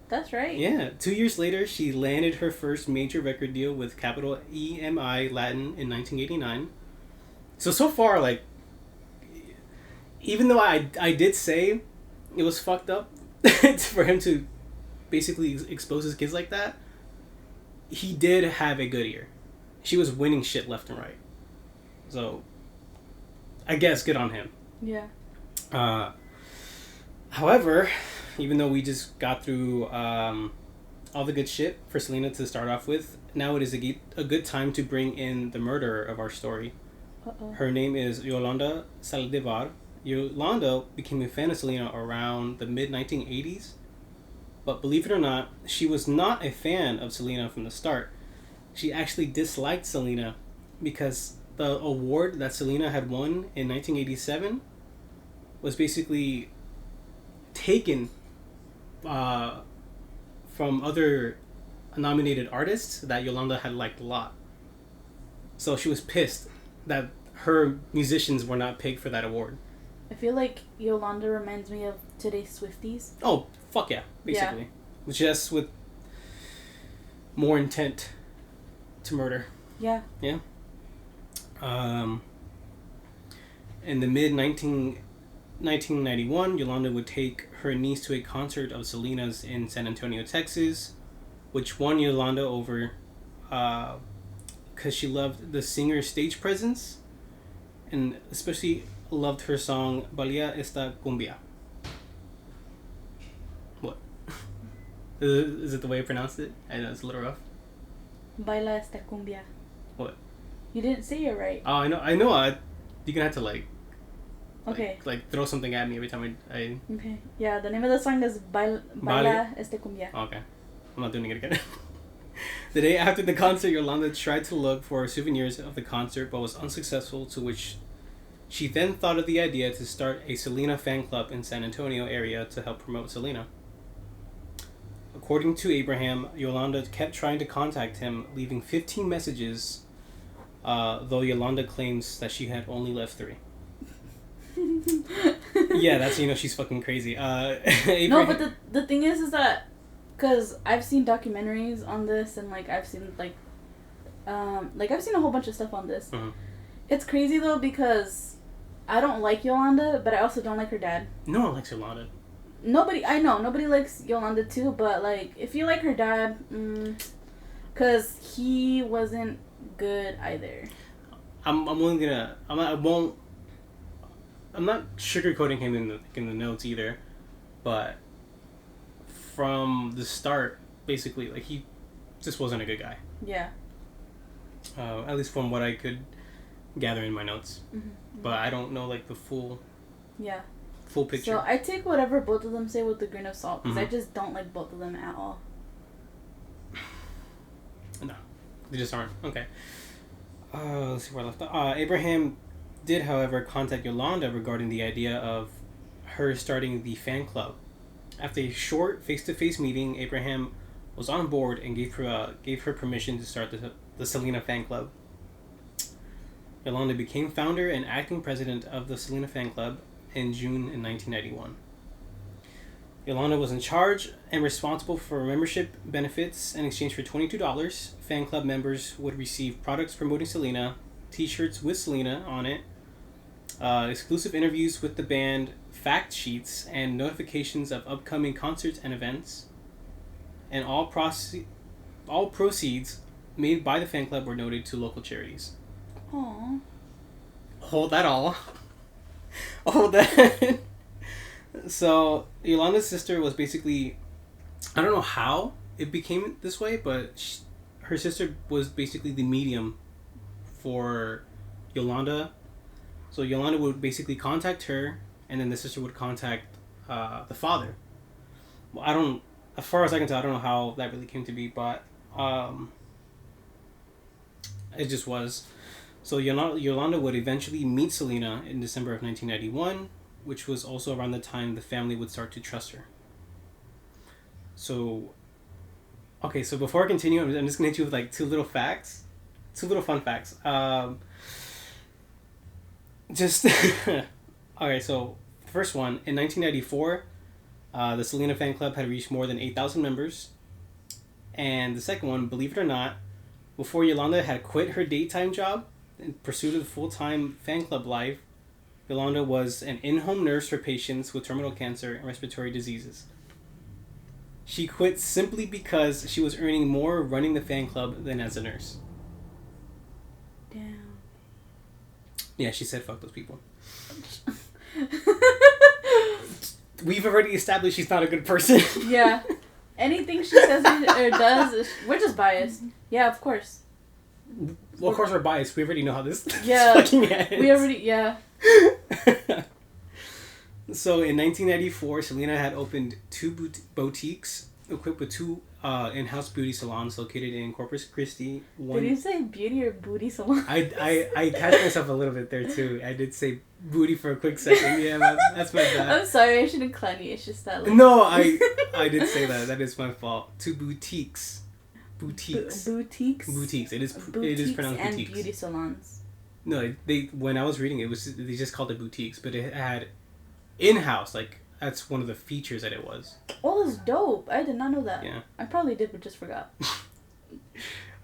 S1: That's right.
S2: Yeah. 2 years later, she landed her first major record deal with capital EMI Latin in 1989. So far, like, even though I did say it was fucked up for him to basically expose his kids like that, he did have a good year. She was winning shit left and right. So, I guess good on him.
S1: Yeah.
S2: However, even though we just got through all the good shit for Selena to start off with, now it is a good time to bring in the murderer of our story.
S1: Uh-oh.
S2: Her name is Yolanda Saldivar. Yolanda became a fan of Selena around the mid-1980s. But believe it or not, she was not a fan of Selena from the start. She actually disliked Selena because the award that Selena had won in 1987 was basically taken from other nominated artists that Yolanda had liked a lot. So she was pissed that her musicians were not picked for that award.
S1: I feel like Yolanda reminds me of today's Swifties.
S2: Oh, fuck yeah, basically. Yeah. Just with more intent to murder.
S1: Yeah.
S2: Yeah. In the mid-1991, Yolanda would take her niece to a concert of Selena's in San Antonio, Texas, which won Yolanda over because she loved the singer's stage presence and especially loved her song Baila Esta Cumbia. What? Is it the way I pronounced it? I know it's a little rough.
S1: Baila Esta Cumbia.
S2: What?
S1: You didn't say it right.
S2: Oh, I know. You're gonna have to
S1: okay.
S2: Like throw something at me every time I.
S1: Okay. Yeah, the name of the song is Baila Esta Cumbia.
S2: Okay. I'm not doing it again. The day after the concert, Yolanda tried to look for souvenirs of the concert but was unsuccessful, to which she then thought of the idea to start a Selena fan club in San Antonio area to help promote Selena. According to Abraham, Yolanda kept trying to contact him, leaving 15 messages, though Yolanda claims that she had only left 3. Yeah, that's, she's fucking crazy. Abraham...
S1: No, but the thing is that, because I've seen documentaries on this, and, I've seen, I've seen a whole bunch of stuff on this.
S2: Mm-hmm.
S1: It's crazy, though, because I don't like Yolanda, but I also don't like her dad.
S2: No one likes Yolanda.
S1: Nobody likes Yolanda, too, but, if you like her dad, because he wasn't good either.
S2: I'm not sugarcoating him in the notes either, but from the start, basically, he just wasn't a good guy.
S1: Yeah.
S2: At least from what I could gather in my notes.
S1: Mm-hmm.
S2: But I don't know, the full...
S1: Yeah.
S2: Full picture.
S1: So I take whatever both of them say with a grain of salt, because
S2: Mm-hmm.
S1: I just don't like both of them at all.
S2: No. They just aren't. Okay. Let's see where I left off. Abraham did, however, contact Yolanda regarding the idea of her starting the fan club. After a short face-to-face meeting, Abraham was on board and gave her permission to start the Selena fan club. Yolanda became founder and acting president of the Selena fan club in June in 1991. Yolanda was in charge and responsible for membership benefits. In exchange for $22, fan club members would receive products promoting Selena, t-shirts with Selena on it, exclusive interviews with the band, fact sheets, and notifications of upcoming concerts and events. And all proceeds made by the fan club were donated to local charities.
S1: Aww.
S2: Hold that all. Hold that. So, Yolanda's sister was basically... I don't know how it became this way, but her sister was basically the medium for Yolanda. So, Yolanda would basically contact her, and then the sister would contact the father. Well, as far as I can tell, I don't know how that really came to be, but it just was. So Yolanda would eventually meet Selena in December of 1991, which was also around the time the family would start to trust her. So, okay, so before I continue, I'm just going to hit you with two little fun facts. Okay, so first one, in 1994, the Selena fan club had reached more than 8,000 members. And the second one, believe it or not, before Yolanda had quit her daytime job in pursuit of the full-time fan club life, Yolanda was an in-home nurse for patients with terminal cancer and respiratory diseases. She quit simply because she was earning more running the fan club than as a nurse.
S1: Damn.
S2: Yeah, she said fuck those people. We've already established she's not a good person.
S1: Yeah. Anything she says or does, we're just biased. Yeah, of course.
S2: Well, of course we're biased. We already know how this
S1: fucking
S2: ends.
S1: We already, yeah.
S2: So in 1994, Selena had opened 2 boutiques equipped with two in-house beauty salons located in Corpus Christi.
S1: Did you say beauty or booty salon?
S2: I catch myself a little bit there too. I did say booty for a quick second. Yeah, that's my bad.
S1: I'm sorry, I shouldn't clown you. It's just that. Like...
S2: No, I did say that. That is my fault. Two boutiques. Boutiques.
S1: Boutiques.
S2: It is pronounced boutiques.
S1: And beauty salons.
S2: No, when I was reading it, they just called it boutiques, but it had in-house, like that's one of the features that it was.
S1: Oh, that's dope. I did not know that.
S2: Yeah.
S1: I probably did, but just forgot.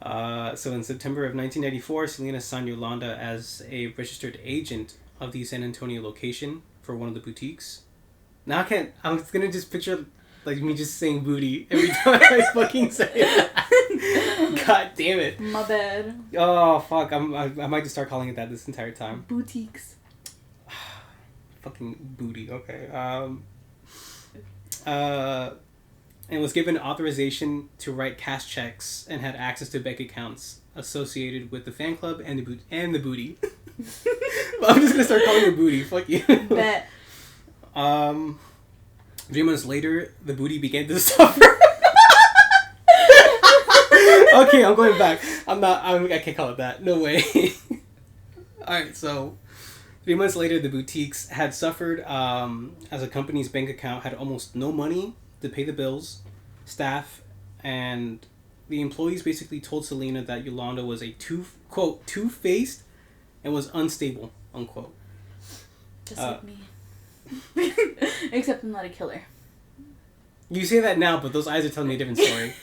S2: So in September of 1994, Selena signed Yolanda as a registered agent of the San Antonio location for one of the boutiques. Now I was gonna just picture like me just saying booty every time I fucking say it. God damn it.
S1: My bad.
S2: Oh fuck! I might just start calling it that this entire time.
S1: Boutiques.
S2: Fucking booty. Okay. And was given authorization to write cash checks and had access to bank accounts associated with the fan club and the booty. I'm just gonna start calling it booty. Fuck you.
S1: Bet.
S2: 3 months later, the booty began to suffer. Okay, I'm going back. I can't call it that. No way. Alright, so 3 months later, the boutiques had suffered as a company's bank account had almost no money to pay the bills, staff, and the employees basically told Selena that Yolanda was a two-faced and was unstable, unquote.
S1: Just like me. Except I'm not a killer.
S2: You say that now, but those eyes are telling me a different story.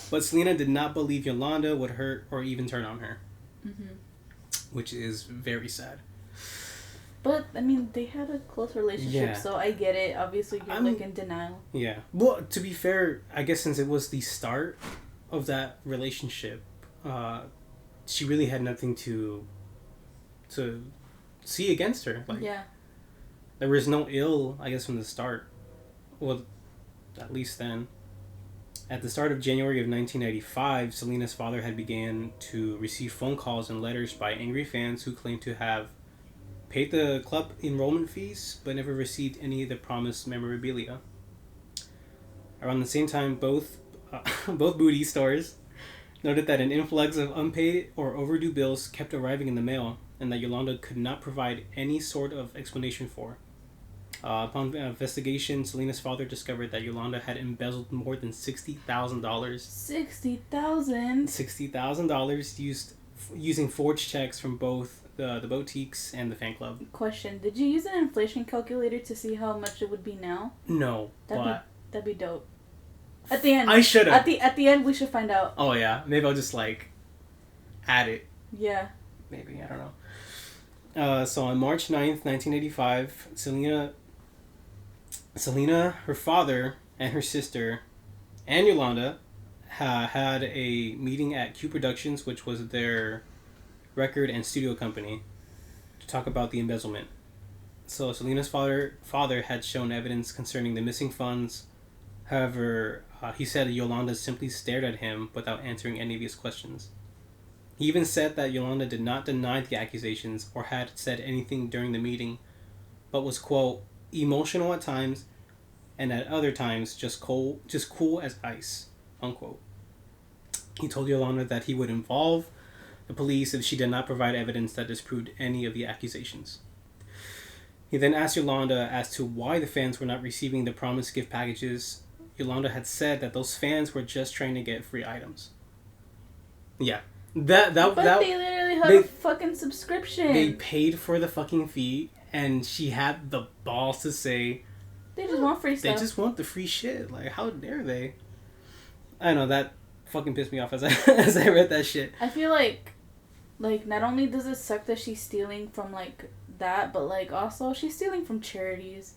S2: But Selena did not believe Yolanda would hurt or even turn on her. Mm-hmm. Which is very sad.
S1: But, I mean, they had a close relationship, so I get it. Obviously, you're like in denial.
S2: Yeah. Well, to be fair, I guess since it was the start of that relationship, she really had nothing to see against her. Like, yeah. There was no ill, I guess, from the start. Well, at least then. At the start of January of 1995, Selena's father had began to receive phone calls and letters by angry fans who claimed to have paid the club enrollment fees but never received any of the promised memorabilia. Around the same time, both booty stores noted that an influx of unpaid or overdue bills kept arriving in the mail and that Yolanda could not provide any sort of explanation for. Upon investigation, Selena's father discovered that Yolanda had embezzled more than $60,000.
S1: $60,000?
S2: $60,000 using forged checks from both the boutiques and the fan club.
S1: Question: did you use an inflation calculator to see how much it would be now?
S2: No.
S1: That'd be dope. At the end.
S2: I should have.
S1: At the end, we should find out.
S2: Oh yeah, maybe I'll just add it.
S1: Yeah.
S2: Maybe, I don't know. So on March 9th, 1985, Selena, her father, and her sister, and Yolanda had a meeting at Q Productions, which was their record and studio company, to talk about the embezzlement. So Selena's father had shown evidence concerning the missing funds. However, he said Yolanda simply stared at him without answering any of his questions. He even said that Yolanda did not deny the accusations or had said anything during the meeting, but was, quote, emotional at times and at other times just cool as ice, unquote. He told Yolanda that he would involve the police if she did not provide evidence that disproved any of the accusations. He then asked Yolanda as to why the fans were not receiving the promised gift packages. Yolanda had said that those fans were just trying to get free items. Yeah. But
S1: they literally have a fucking subscription.
S2: They paid for the fucking fee, and she had the balls to say
S1: they just want free stuff.
S2: They just want the free shit. Like, how dare they? I don't know, that fucking pissed me off as I read that shit.
S1: I feel like not only does it suck that she's stealing from that, but also she's stealing from charities.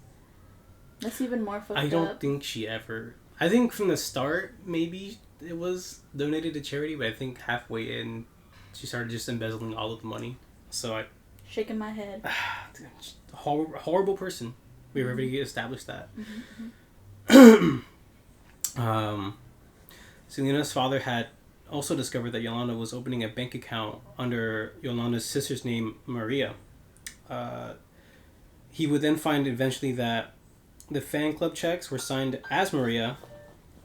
S1: That's even more fucked up.
S2: I don't think she ever. I think from the start maybe it was donated to charity, but I think halfway in she started just embezzling all of the money. So
S1: shaking my head.
S2: Horrible person. We already established that. Selena's father had also discovered that Yolanda was opening a bank account under Yolanda's sister's name, Maria. He would then find eventually that the fan club checks were signed as Maria.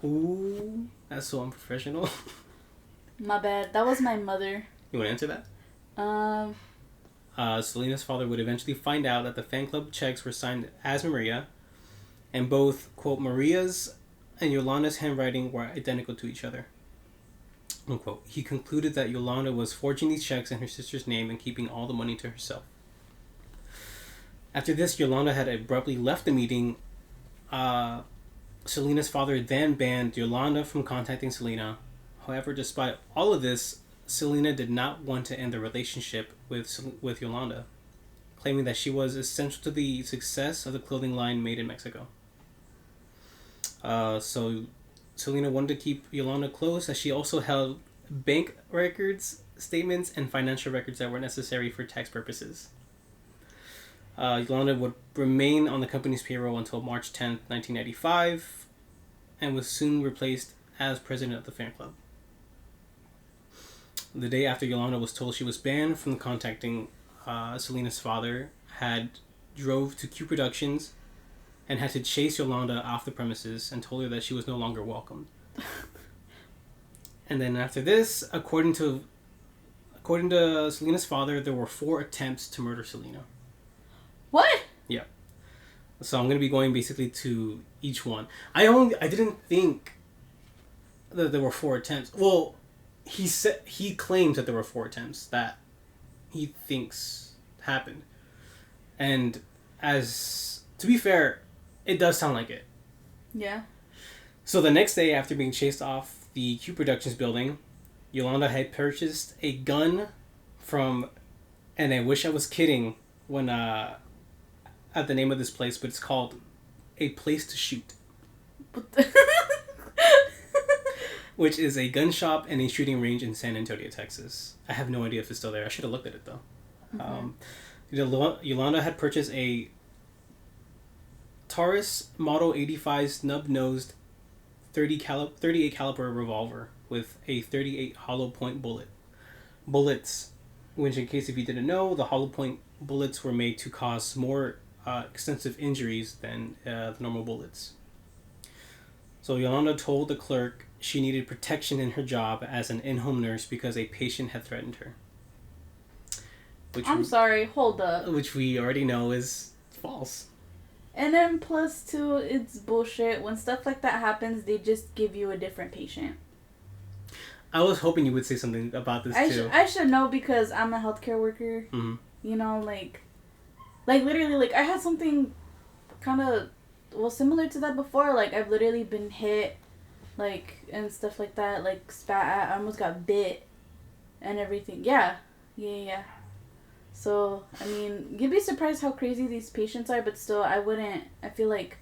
S2: Ooh, that's so unprofessional.
S1: My bad. That was my mother.
S2: You want to answer that? Selena's father would eventually find out that the fan club checks were signed as Maria, and both, quote, Maria's and Yolanda's handwriting were identical to each other. Unquote. He concluded that Yolanda was forging these checks in her sister's name and keeping all the money to herself. After this, Yolanda had abruptly left the meeting. Selena's father then banned Yolanda from contacting Selena. However, despite all of this, Selena did not want to end the relationship with Yolanda, claiming that she was essential to the success of the clothing line made in Mexico. So Selena wanted to keep Yolanda close, as she also held bank records, statements, and financial records that were necessary for tax purposes. Yolanda would remain on the company's payroll until March 10th, 1995, and was soon replaced as president of the fan club. The day after Yolanda was told she was banned from contacting Selena's father, drove to Q Productions and had to chase Yolanda off the premises and told her that she was no longer welcomed. And then after this, according to Selena's father, there were 4 attempts to murder Selena.
S1: What?
S2: Yeah. So I'm going to be going basically to each one. I didn't think that there were 4 attempts. Well, he claims that there were 4 attempts that he thinks happened. And to be fair, it does sound like it.
S1: Yeah. So
S2: the next day, after being chased off the Q Productions building, Yolanda had purchased a gun from, and I wish I was kidding when at the name of this place, but it's called A Place to Shoot. Which is a gun shop and a shooting range in San Antonio, Texas. I have no idea if it's still there. I should have looked at it though. Mm-hmm. Yolanda had purchased a Taurus Model 85 snub-nosed 38 caliber revolver with a 38 hollow point bullets, which, in case if you didn't know, the hollow point bullets were made to cause more extensive injuries than the normal bullets. So Yolanda told the clerk she needed protection in her job as an in-home nurse because a patient had threatened her.
S1: Sorry, hold up.
S2: Which we already know is false.
S1: And then plus 2, it's bullshit. When stuff like that happens, they just give you a different patient.
S2: I was hoping you would say something about this too.
S1: I should know because I'm a healthcare worker. Mm-hmm. You know, like literally, like I had something kind of, similar to that before. Like I've literally been hit, like, and stuff like that. Like spat at, I almost got bit, and everything. Yeah. So, I mean, you'd be surprised how crazy these patients are, but still, I feel like,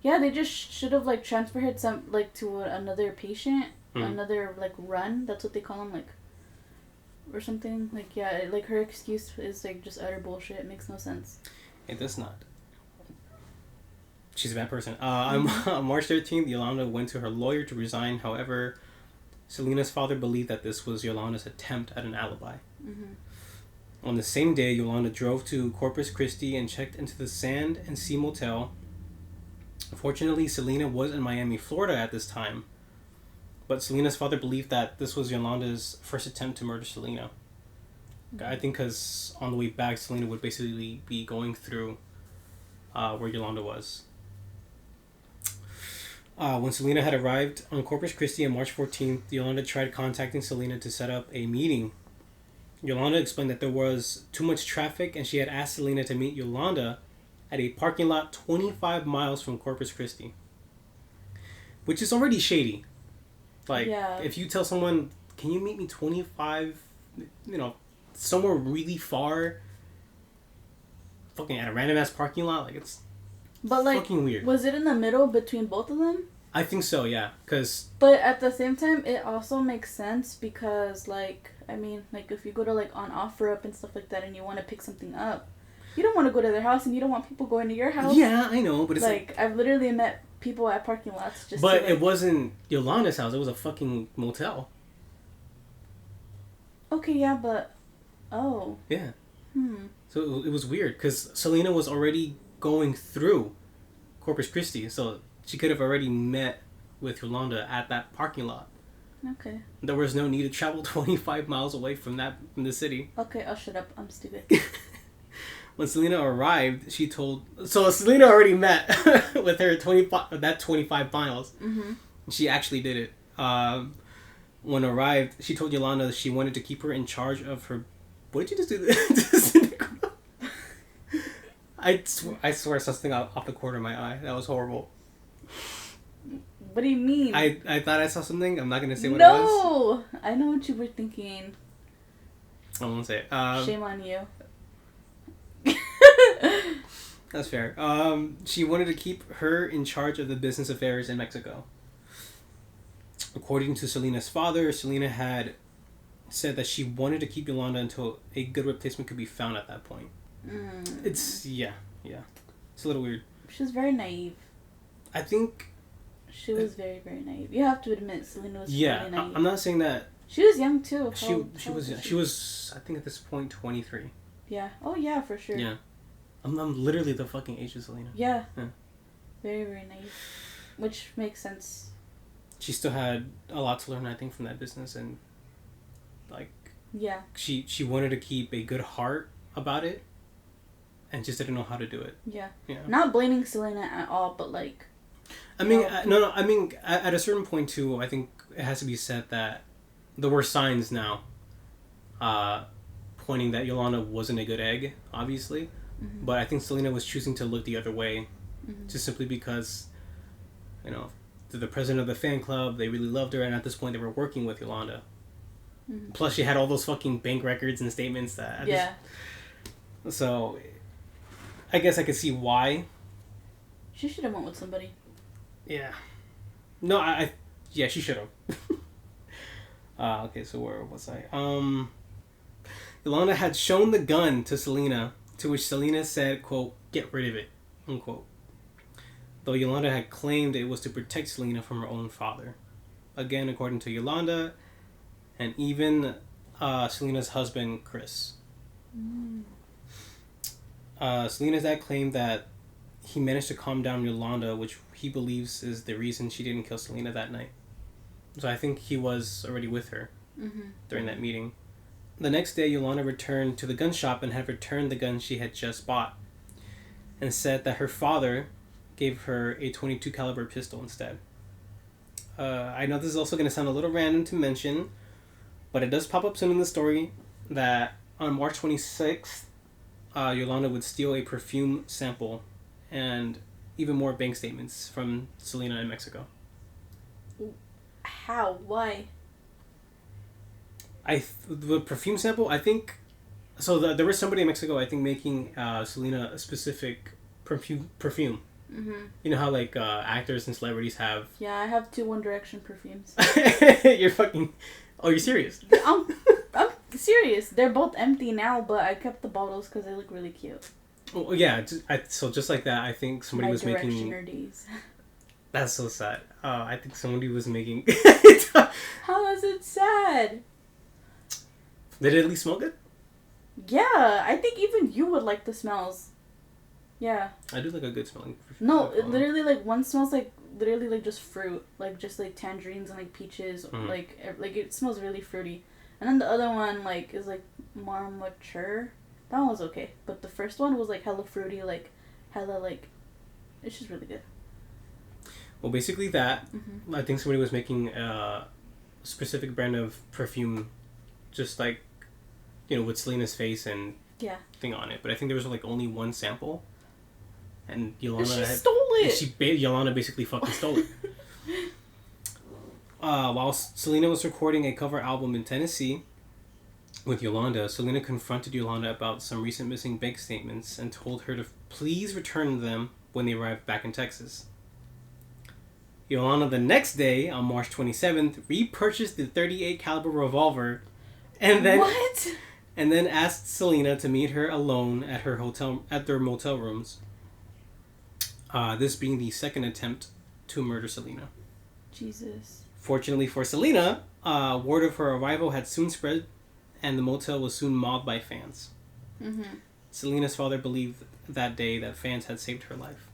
S1: yeah, they just should have, like, transferred some, like, to another patient, another, like, run, that's what they call them, like, or something, like, yeah, like, her excuse is, like, just utter bullshit, it makes no sense.
S2: It does not. She's a bad person. On March 13th, Yolanda went to her lawyer to resign, however, Selena's father believed that this was Yolanda's attempt at an alibi. Mm-hmm. On the same day, Yolanda drove to Corpus Christi and checked into the Sand and Sea Motel. Fortunately, Selena was in Miami, Florida at this time, but Selena's father believed that this was Yolanda's first attempt to murder Selena. Mm-hmm. I think because on the way back, Selena would basically be going through where Yolanda was. When Selena had arrived on Corpus Christi on March 14th, Yolanda tried contacting Selena to set up a meeting. Yolanda explained that there was too much traffic and she had asked Selena to meet Yolanda at a parking lot 25 miles from Corpus Christi. Which is already shady. Like, if you tell someone, can you meet me 25, somewhere really far, fucking at a random ass parking lot, like, it's fucking weird.
S1: Was it in the middle between both of them?
S2: I think so, yeah,
S1: But at the same time, it also makes sense because, like, I mean, like, if you go to, like, on OfferUp and stuff like that and you want to pick something up, you don't want to go to their house and you don't want people going to your house.
S2: Yeah, I know, but it's
S1: like I've literally met people at parking lots just
S2: But it wasn't Yolanda's house, it was a fucking motel.
S1: Okay, yeah, but... Oh.
S2: Yeah. So it was weird, because Selena was already going through Corpus Christi, so she could have already met with Yolanda at that parking lot.
S1: Okay.
S2: There was no need to travel 25 miles away from the city.
S1: Okay, I'll shut up. I'm stupid.
S2: When Selena arrived, she told... So Selena already met with her 25 miles. Mm-hmm. She actually did it. When arrived, she told Yolanda that she wanted to keep her in charge of her... What did you just do? I swear something off the corner of my eye. That was horrible.
S1: What do you mean?
S2: I thought I saw something. I'm not going to say what it was.
S1: No! I know what you were thinking.
S2: I won't say it.
S1: Shame on you.
S2: That's fair. She wanted to keep her in charge of the business affairs in Mexico. According to Selena's father, Selena had said that she wanted to keep Yolanda until a good replacement could be found at that point. It's, yeah. It's a little weird.
S1: She was very naive.
S2: I think...
S1: She was very, very naive. You have to admit, Selena was really naive.
S2: I'm not saying that...
S1: She was young, too.
S2: She was, I think at this point, 23.
S1: Yeah. Oh, yeah, for sure.
S2: Yeah. I'm literally the fucking age of Selena.
S1: Yeah. Very, very naive. Which makes sense.
S2: She still had a lot to learn, I think, from that business, and like...
S1: Yeah.
S2: She wanted to keep a good heart about it, and just didn't know how to do it.
S1: Yeah. Not blaming Selena at all, but like...
S2: I mean, no. I mean, at a certain point, too, I think it has to be said that there were signs now pointing that Yolanda wasn't a good egg, obviously. Mm-hmm. But I think Selena was choosing to look the other way, just simply because, the president of the fan club, they really loved her, and at this point they were working with Yolanda. Mm-hmm. Plus she had all those fucking bank records and statements that... So, I guess I could see why.
S1: She should have went with somebody.
S2: Yeah. No, yeah, she should have. Okay, so where was I? Yolanda had shown the gun to Selena, to which Selena said, quote, "Get rid of it," unquote. Though Yolanda had claimed it was to protect Selena from her own father. Again, according to Yolanda, and even Selena's husband, Chris. Selena's dad claimed that he managed to calm down Yolanda, which he believes is the reason she didn't kill Selena that night. So I think he was already with her during that meeting. The next day, Yolanda returned to the gun shop and had returned the gun she had just bought, and said that her father gave her a .22 caliber pistol instead. I know this is also going to sound a little random to mention, but it does pop up soon in the story that on March 26th, Yolanda would steal a perfume sample and even more bank statements from Selena in Mexico.
S1: How? Why?
S2: The perfume sample, I think... So there was somebody in Mexico, I think, making Selena a specific perfume. Mm-hmm. You know how, like, actors and celebrities have...
S1: Yeah, I have 2 One Direction perfumes.
S2: You're fucking... Oh, you're serious?
S1: I'm serious. They're both empty now, but I kept the bottles because they look really cute.
S2: Well, yeah. So just like that, I think somebody was making...
S1: days.
S2: That's so sad. I think somebody was making...
S1: How is it sad?
S2: Did it at least smell good?
S1: Yeah, I think even you would like the smells. Yeah.
S2: I do like a good smelling perfume.
S1: No, literally, like, one smells like, literally, like, just fruit. Like, just, like, tangerines and, like, peaches. Like, it smells really fruity. And then the other one, like, is, like, more mature. That one was okay. But the first one was, like, hella fruity, like, hella, like, it's just really good.
S2: Well, basically that. I think somebody was making a specific brand of perfume, just, like, with Selena's face and thing on it. But I think there was, like, only one sample. And Yolanda
S1: stole it!
S2: Yolanda basically fucking stole it. While Selena was recording a cover album in Tennessee with Yolanda, Selena confronted Yolanda about some recent missing bank statements and told her to please return them when they arrived back in Texas. Yolanda the next day, on March 27th, repurchased the .38 caliber revolver and then...
S1: What?
S2: And then asked Selena to meet her alone at their motel rooms. This being the second attempt to murder Selena.
S1: Jesus.
S2: Fortunately for Selena, word of her arrival had soon spread, and the motel was soon mobbed by fans. Selena's father believed that day that fans had saved her life.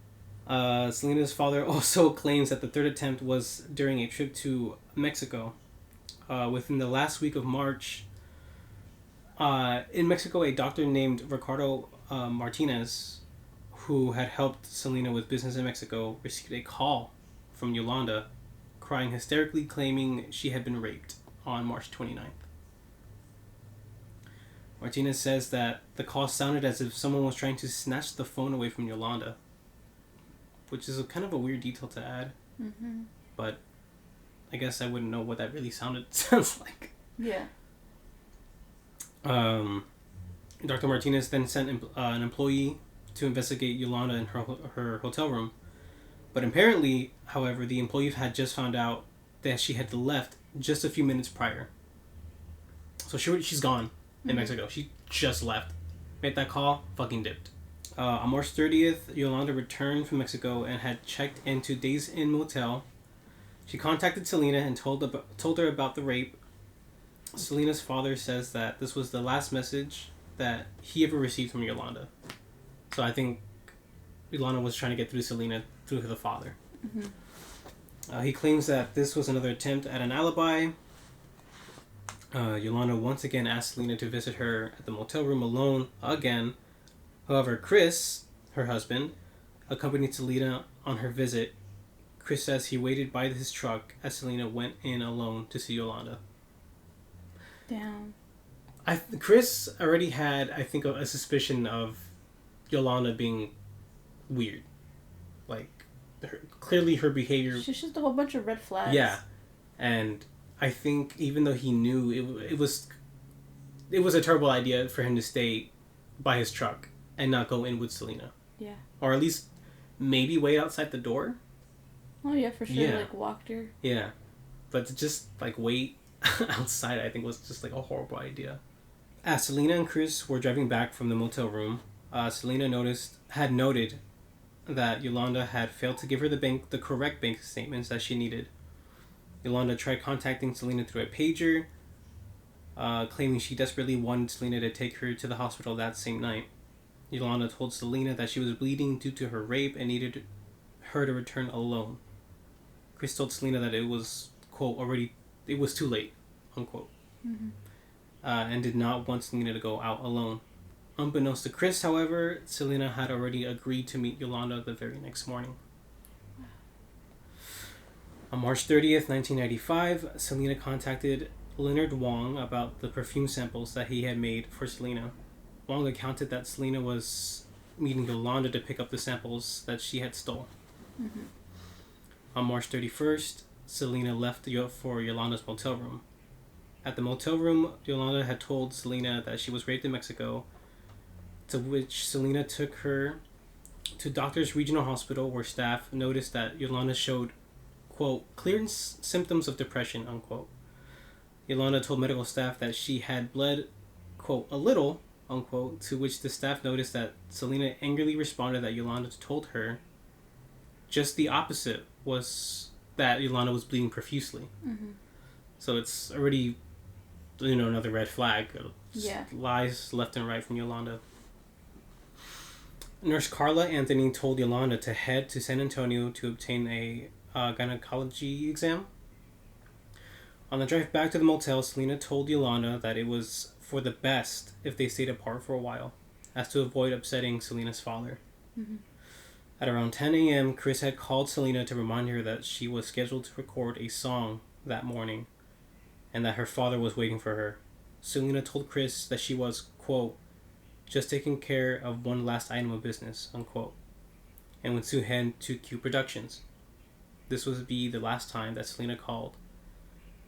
S2: Selena's father also claims that the third attempt was during a trip to Mexico. Within the last week of March, in Mexico, a doctor named Ricardo Martinez, who had helped Selena with business in Mexico, received a call from Yolanda, crying hysterically, claiming she had been raped on March 29th. Martinez says that the call sounded as if someone was trying to snatch the phone away from Yolanda, which is kind of a weird detail to add. Mm-hmm. But I guess I wouldn't know what that really sounds like.
S1: Yeah.
S2: Dr. Martinez then sent an employee to investigate Yolanda in her hotel room. But apparently, however, the employee had just found out that she had left just a few minutes prior. So she's gone in Mexico. She just left. Made that call, fucking dipped. On March 30th, Yolanda returned from Mexico and had checked into Days Inn Motel. She contacted Selena and told her about the rape. Selena's father says that this was the last message that he ever received from Yolanda. So I think Yolanda was trying to get through to Selena through the father. Mm-hmm. He claims that this was another attempt at an alibi. Yolanda once again asked Selena to visit her at the motel room alone again. However, Chris, her husband, accompanied Selena on her visit. Chris says he waited by his truck as Selena went in alone to see Yolanda.
S1: Damn.
S2: Chris already had, I think, a suspicion of Yolanda being weird. Like, clearly her behavior...
S1: She's just a whole bunch of red flags.
S2: Yeah. And I think even though he knew it was a terrible idea for him to stay by his truck and not go in with Selena.
S1: Yeah.
S2: Or at least maybe wait outside the door.
S1: Oh, yeah, for sure. Yeah. Like, walked her.
S2: Yeah. But to just, like, wait outside, I think was just, like, a horrible idea. As Selena and Chris were driving back from the motel room, Selena had noted that Yolanda had failed to give her the correct bank statements that she needed. Yolanda tried contacting Selena through a pager, claiming she desperately wanted Selena to take her to the hospital that same night. Yolanda told Selena that she was bleeding due to her rape and needed her to return alone. Chris told Selena that it was, quote, it was too late, unquote. Mm-hmm. And did not want Selena to go out alone. Unbeknownst to Chris, however, Selena had already agreed to meet Yolanda the very next morning. On March 30th, 1995, Selena contacted Leonard Wong about the perfume samples that he had made for Selena. Wong accounted that Selena was meeting Yolanda to pick up the samples that she had stole. Mm-hmm. On March 31st, Selena left for Yolanda's motel room. At the motel room, Yolanda had told Selena that she was raped in Mexico, to which Selena took her to Doctors Regional Hospital, where staff noticed that Yolanda showed, quote, clear symptoms of depression, unquote. Yolanda told medical staff that she had bled, quote, a little, unquote, to which the staff noticed that Selena angrily responded that Yolanda told her just the opposite, was that Yolanda was bleeding profusely. Mm-hmm. So it's already, another red flag.
S1: Yeah.
S2: Lies left and right from Yolanda. Nurse Carla Anthony told Yolanda to head to San Antonio to obtain a gynecology exam. On the drive back to the motel, Selena told Yolanda that it was for the best if they stayed apart for a while, as to avoid upsetting Selena's father. Mm-hmm. At around 10 a.m., Chris had called Selena to remind her that she was scheduled to record a song that morning, and that her father was waiting for her. Selena told Chris that she was, quote, just taking care of one last item of business, unquote, and went to head to Q Productions. This would be the last time that Selena called,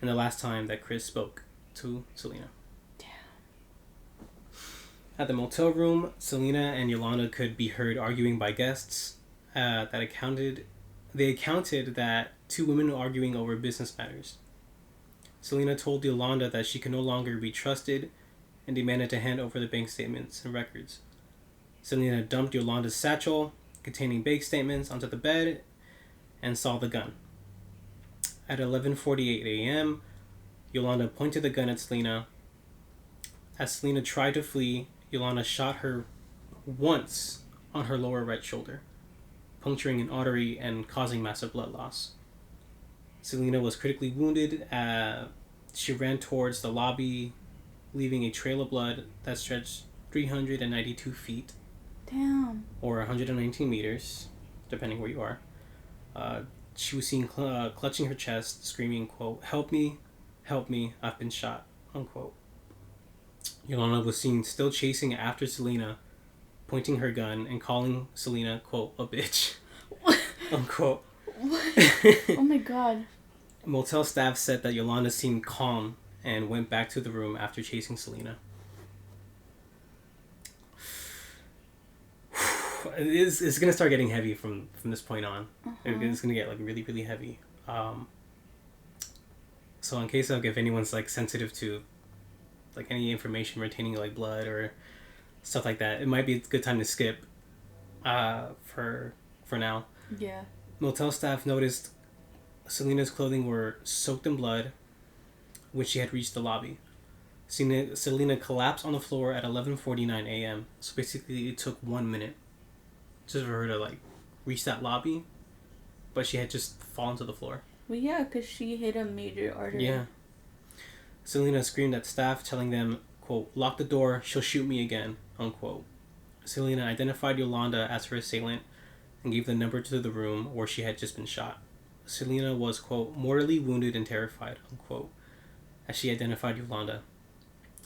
S2: and the last time that Chris spoke to Selena.
S1: Damn.
S2: At the motel room, Selena and Yolanda could be heard arguing by guests. They accounted that two women were arguing over business matters. Selena told Yolanda that she could no longer be trusted and demanded to hand over the bank statements and records. Selena dumped Yolanda's satchel containing bank statements onto the bed and saw the gun. At 11:48 a.m., Yolanda pointed the gun at Selena. As Selena tried to flee, Yolanda shot her once on her lower right shoulder. puncturing an artery and causing massive blood loss. Selena was critically wounded. She ran towards the lobby, leaving a trail of blood that stretched 392 feet.
S1: Damn.
S2: Or 119 meters, depending where you are. She was seen clutching her chest, screaming, quote, "Help me, I've been shot," unquote. Yolanda was seen still chasing after Selena, pointing her gun and calling Selena, quote, "a bitch," unquote.
S1: What? Oh my god.
S2: Motel staff said that Yolanda seemed calm and went back to the room after chasing Selena. It's gonna start getting heavy from this point on. It's gonna get like really, really heavy. So in case if anyone's like sensitive to like any information retaining like blood or stuff like that, it might be a good time to skip for now.
S1: Yeah. Motel
S2: staff noticed Selena's clothing were soaked in blood when she had reached the lobby. Selena collapsed on the floor at 11:49 a.m. So basically it took 1 minute just for her to like reach that lobby, but she had just fallen to the floor.
S1: Well, yeah, because she hit a major artery.
S2: Yeah. Selena screamed at staff, telling them, quote, "Lock the door, she'll shoot me again," unquote. Selena identified Yolanda as her assailant and gave the number to the room where she had just been shot. Selena was, quote, "mortally wounded and terrified," unquote, as she identified Yolanda.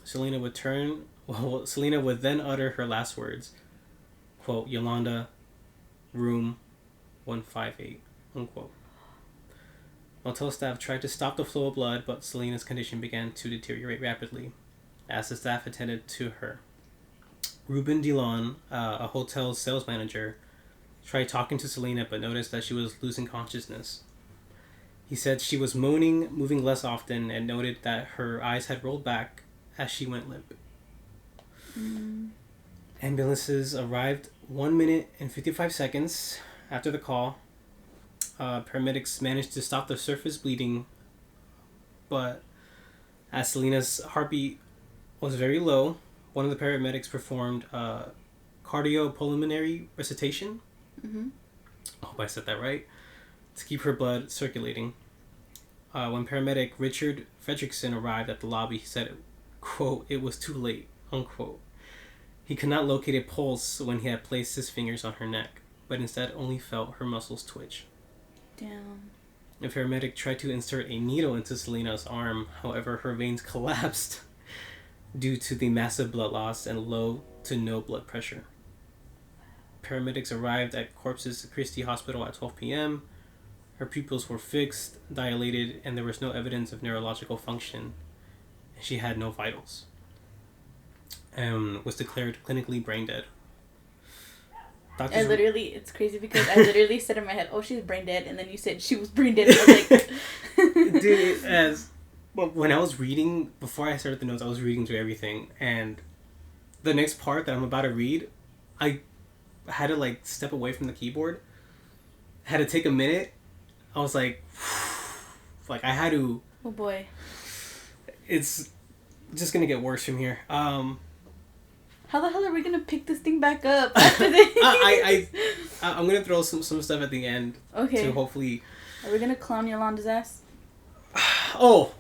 S2: Selena would then utter her last words, quote, "Yolanda, room 158, unquote. Motel staff tried to stop the flow of blood, but Selena's condition began to deteriorate rapidly as the staff attended to her. Ruben DeLon, a hotel sales manager, tried talking to Selena but noticed that she was losing consciousness. He said she was moaning, moving less often, and noted that her eyes had rolled back as she went limp. Ambulances arrived 1 minute and 55 seconds after the call. Paramedics managed to stop the surface bleeding, but as Selena's heartbeat was very low, one of the paramedics performed cardiopulmonary resuscitation. I hope I said that right. To keep her blood circulating. When paramedic Richard Fredrickson arrived at the lobby, he said, quote, "It was too late," unquote. He could not locate a pulse when he had placed his fingers on her neck, but instead only felt her muscles twitch.
S1: Damn.
S2: The paramedic tried to insert a needle into Selena's arm, however, her veins collapsed due to the massive blood loss and low to no blood pressure. Paramedics arrived at Corpus Christi Hospital at 12 p.m. Her pupils were fixed, dilated, and there was no evidence of neurological function. She had no vitals and was declared clinically brain dead.
S1: It's crazy because I literally said in my head, "Oh, she's brain dead," and then you said she was brain dead, and I was like...
S2: Dude, when I was reading, before I started the notes, I was reading through everything, and the next part that I'm about to read, I had to, like, step away from the keyboard. I had to take a minute. I was like, I had to...
S1: Oh, boy.
S2: It's just gonna get worse from here.
S1: How the hell are we gonna pick this thing back up after this?
S2: I'm gonna throw some stuff at the end.
S1: Okay.
S2: To hopefully...
S1: Are we gonna clown Yolanda's ass?
S2: Oh,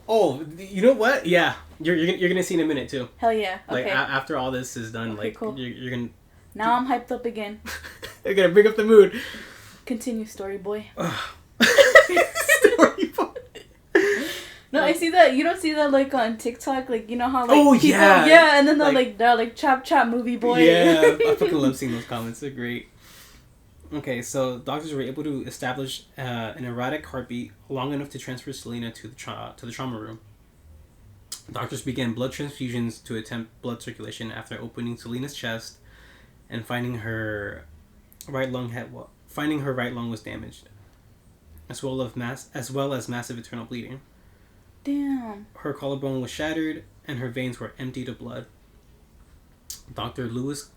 S2: you know what? Yeah. You're gonna see in a minute, too.
S1: Hell yeah. Okay.
S2: Like, after all this is done,
S1: okay, cool.
S2: you're gonna...
S1: Now I'm hyped up again.
S2: You're gonna bring up the mood.
S1: Continue, story boy.
S2: Story boy.
S1: No, I see that. You don't see that like on TikTok, like you know how like people,
S2: yeah,
S1: and then they're like chop movie boy.
S2: Yeah, I fucking love seeing those comments. They're great. Okay, so doctors were able to establish an erratic heartbeat long enough to transfer Selena to the trauma room. Doctors began blood transfusions to attempt blood circulation after opening Selena's chest and finding her right lung was damaged, as well as massive internal bleeding.
S1: Damn.
S2: Her collarbone was shattered and her veins were emptied of blood. Dr. Lewis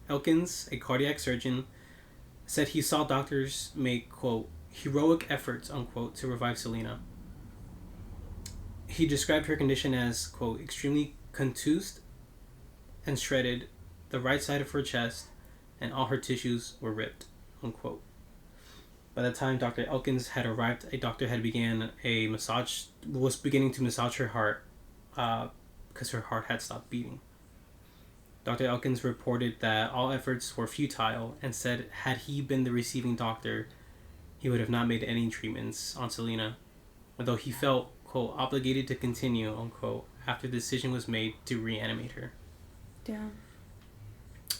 S2: Elkins, a cardiac surgeon, said he saw doctors make, quote, "heroic efforts," unquote, to revive Selena. He described her condition as, quote, "extremely contused and shredded. The right side of her chest and all her tissues were ripped," unquote. By the time Dr. Elkins had arrived, a doctor was beginning to massage her heart because her heart had stopped beating. Dr. Elkins reported that all efforts were futile and said had he been the receiving doctor, he would have not made any treatments on Selena, although he felt, quote, obligated to continue, unquote, after the decision was made to reanimate her.
S1: Damn.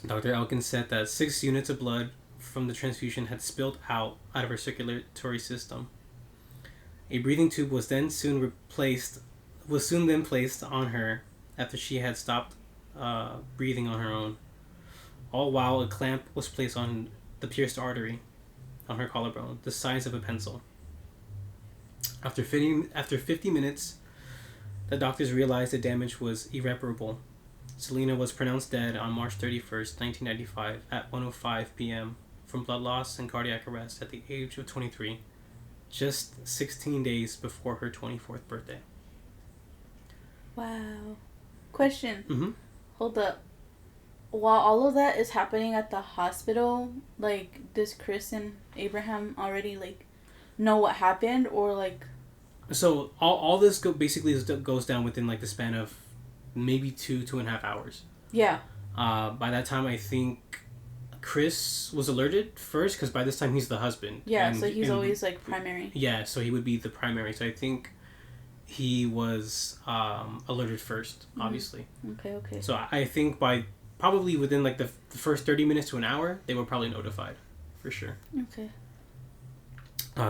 S2: Dr. Elkins said that 6 units of blood from the transfusion had spilled out of her circulatory system. A breathing tube was soon placed on her after she had stopped breathing on her own. All while a clamp was placed on the pierced artery on her collarbone, the size of a pencil. After 50 minutes, the doctors realized the damage was irreparable. Selena was pronounced dead on March 31st, 1995 at 1:05 p.m. from blood loss and cardiac arrest at the age of 23, just 16 days before her 24th birthday.
S1: Wow. Question.
S2: Mm-hmm.
S1: Hold up. While all of that is happening at the hospital, like, does Chris and Abraham already, like, know what happened, or, like...
S2: So, all this basically goes down within, like, the span of maybe 2.5 hours.
S1: Yeah.
S2: By that time, I think Chris was alerted first, because by this time, he's the husband.
S1: Yeah, so he's always, like, primary.
S2: Yeah, so he would be the primary. So I think he was alerted first, obviously.
S1: Okay.
S2: So I think by probably within like the first 30 minutes to an hour, they were probably notified, for sure.
S1: Okay.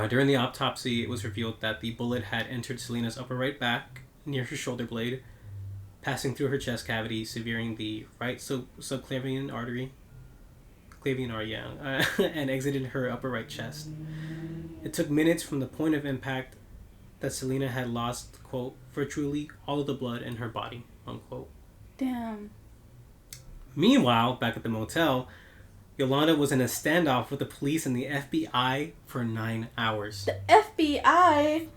S2: During the autopsy, it was revealed that the bullet had entered Selena's upper right back near her shoulder blade, passing through her chest cavity, severing the right subclavian artery, and exited her upper right chest. It took minutes from the point of impact that Selena had lost, quote, virtually all of the blood in her body, unquote.
S1: Damn.
S2: Meanwhile, back at the motel, Yolanda was in a standoff with the police and the FBI for 9 hours.
S1: The FBI?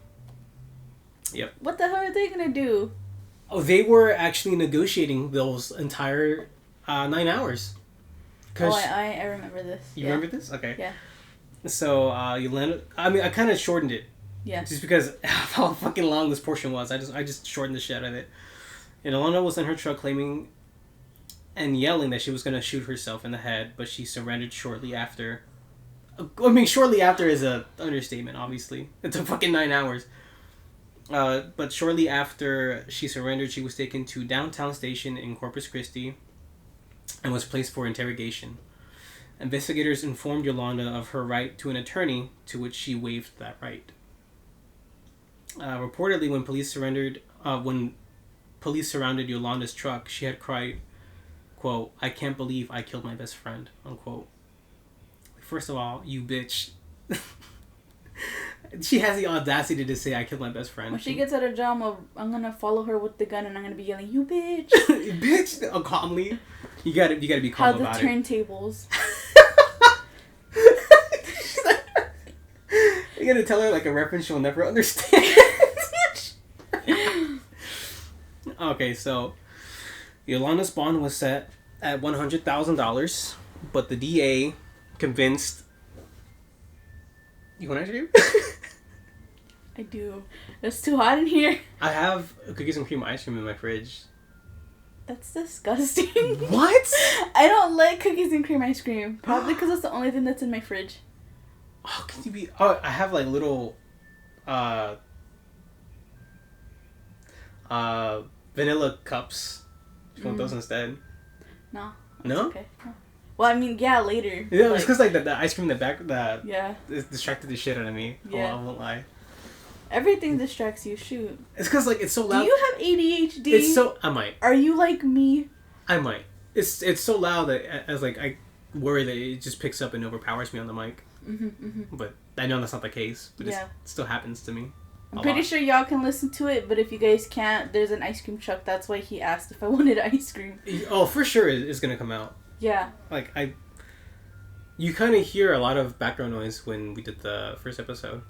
S2: Yep.
S1: What the hell are they gonna do?
S2: Oh, they were actually negotiating those entire 9 hours.
S1: I remember this.
S2: You remember this? Okay.
S1: Yeah.
S2: So, Yolanda... I mean, I kind of shortened it.
S1: Yeah.
S2: Just because of how fucking long this portion was. I just shortened the shit out of it. And Yolanda was in her truck claiming and yelling that she was going to shoot herself in the head, but she surrendered shortly after. I mean, shortly after is an understatement, obviously. It took fucking 9 hours. But shortly after she surrendered, she was taken to downtown station in Corpus Christi and was placed for interrogation. Investigators informed Yolanda of her right to an attorney, to which she waived that right. Reportedly, when police surrounded Yolanda's truck, she had cried, quote, "I can't believe I killed my best friend," unquote. First of all, you bitch. She has the audacity to say, "I killed my best friend."
S1: When she gets out of jail, I'm gonna follow her with the gun and I'm gonna be yelling, "You bitch!"
S2: Bitch, calmly. You gotta be calm about it.
S1: How the turntables.
S2: You gotta tell her like a reference she'll never understand. Okay, so Yolanda's bond was set at $100,000, but the DA convinced. You want ice cream?
S1: I do. It's too hot in here.
S2: I have cookies and cream ice cream in my fridge.
S1: That's disgusting.
S2: What?
S1: I don't like cookies and cream ice cream. Probably because it's the only thing that's in my fridge.
S2: Oh, can you be... Oh, I have like little... vanilla cups. If you want those instead.
S1: No.
S2: No?
S1: Okay. No. Well, I mean, yeah, later.
S2: Yeah, it's because like the ice cream in the back
S1: yeah,
S2: it distracted the shit out of me.
S1: Yeah.
S2: Oh, I won't lie.
S1: Everything distracts you. Shoot.
S2: It's because like it's so loud.
S1: Do you have ADHD?
S2: It's so... I might.
S1: Are you like me?
S2: I might. It's so loud that as like I worry that it just picks up and overpowers me on the mic. But I know that's not the case. But it still happens to me.
S1: I'm pretty sure y'all can listen to it, but if you guys can't, there's an ice cream truck. That's why he asked if I wanted ice cream.
S2: Oh, for sure it's gonna come out.
S1: Yeah.
S2: Like you kind of hear a lot of background noise when we did the first episode.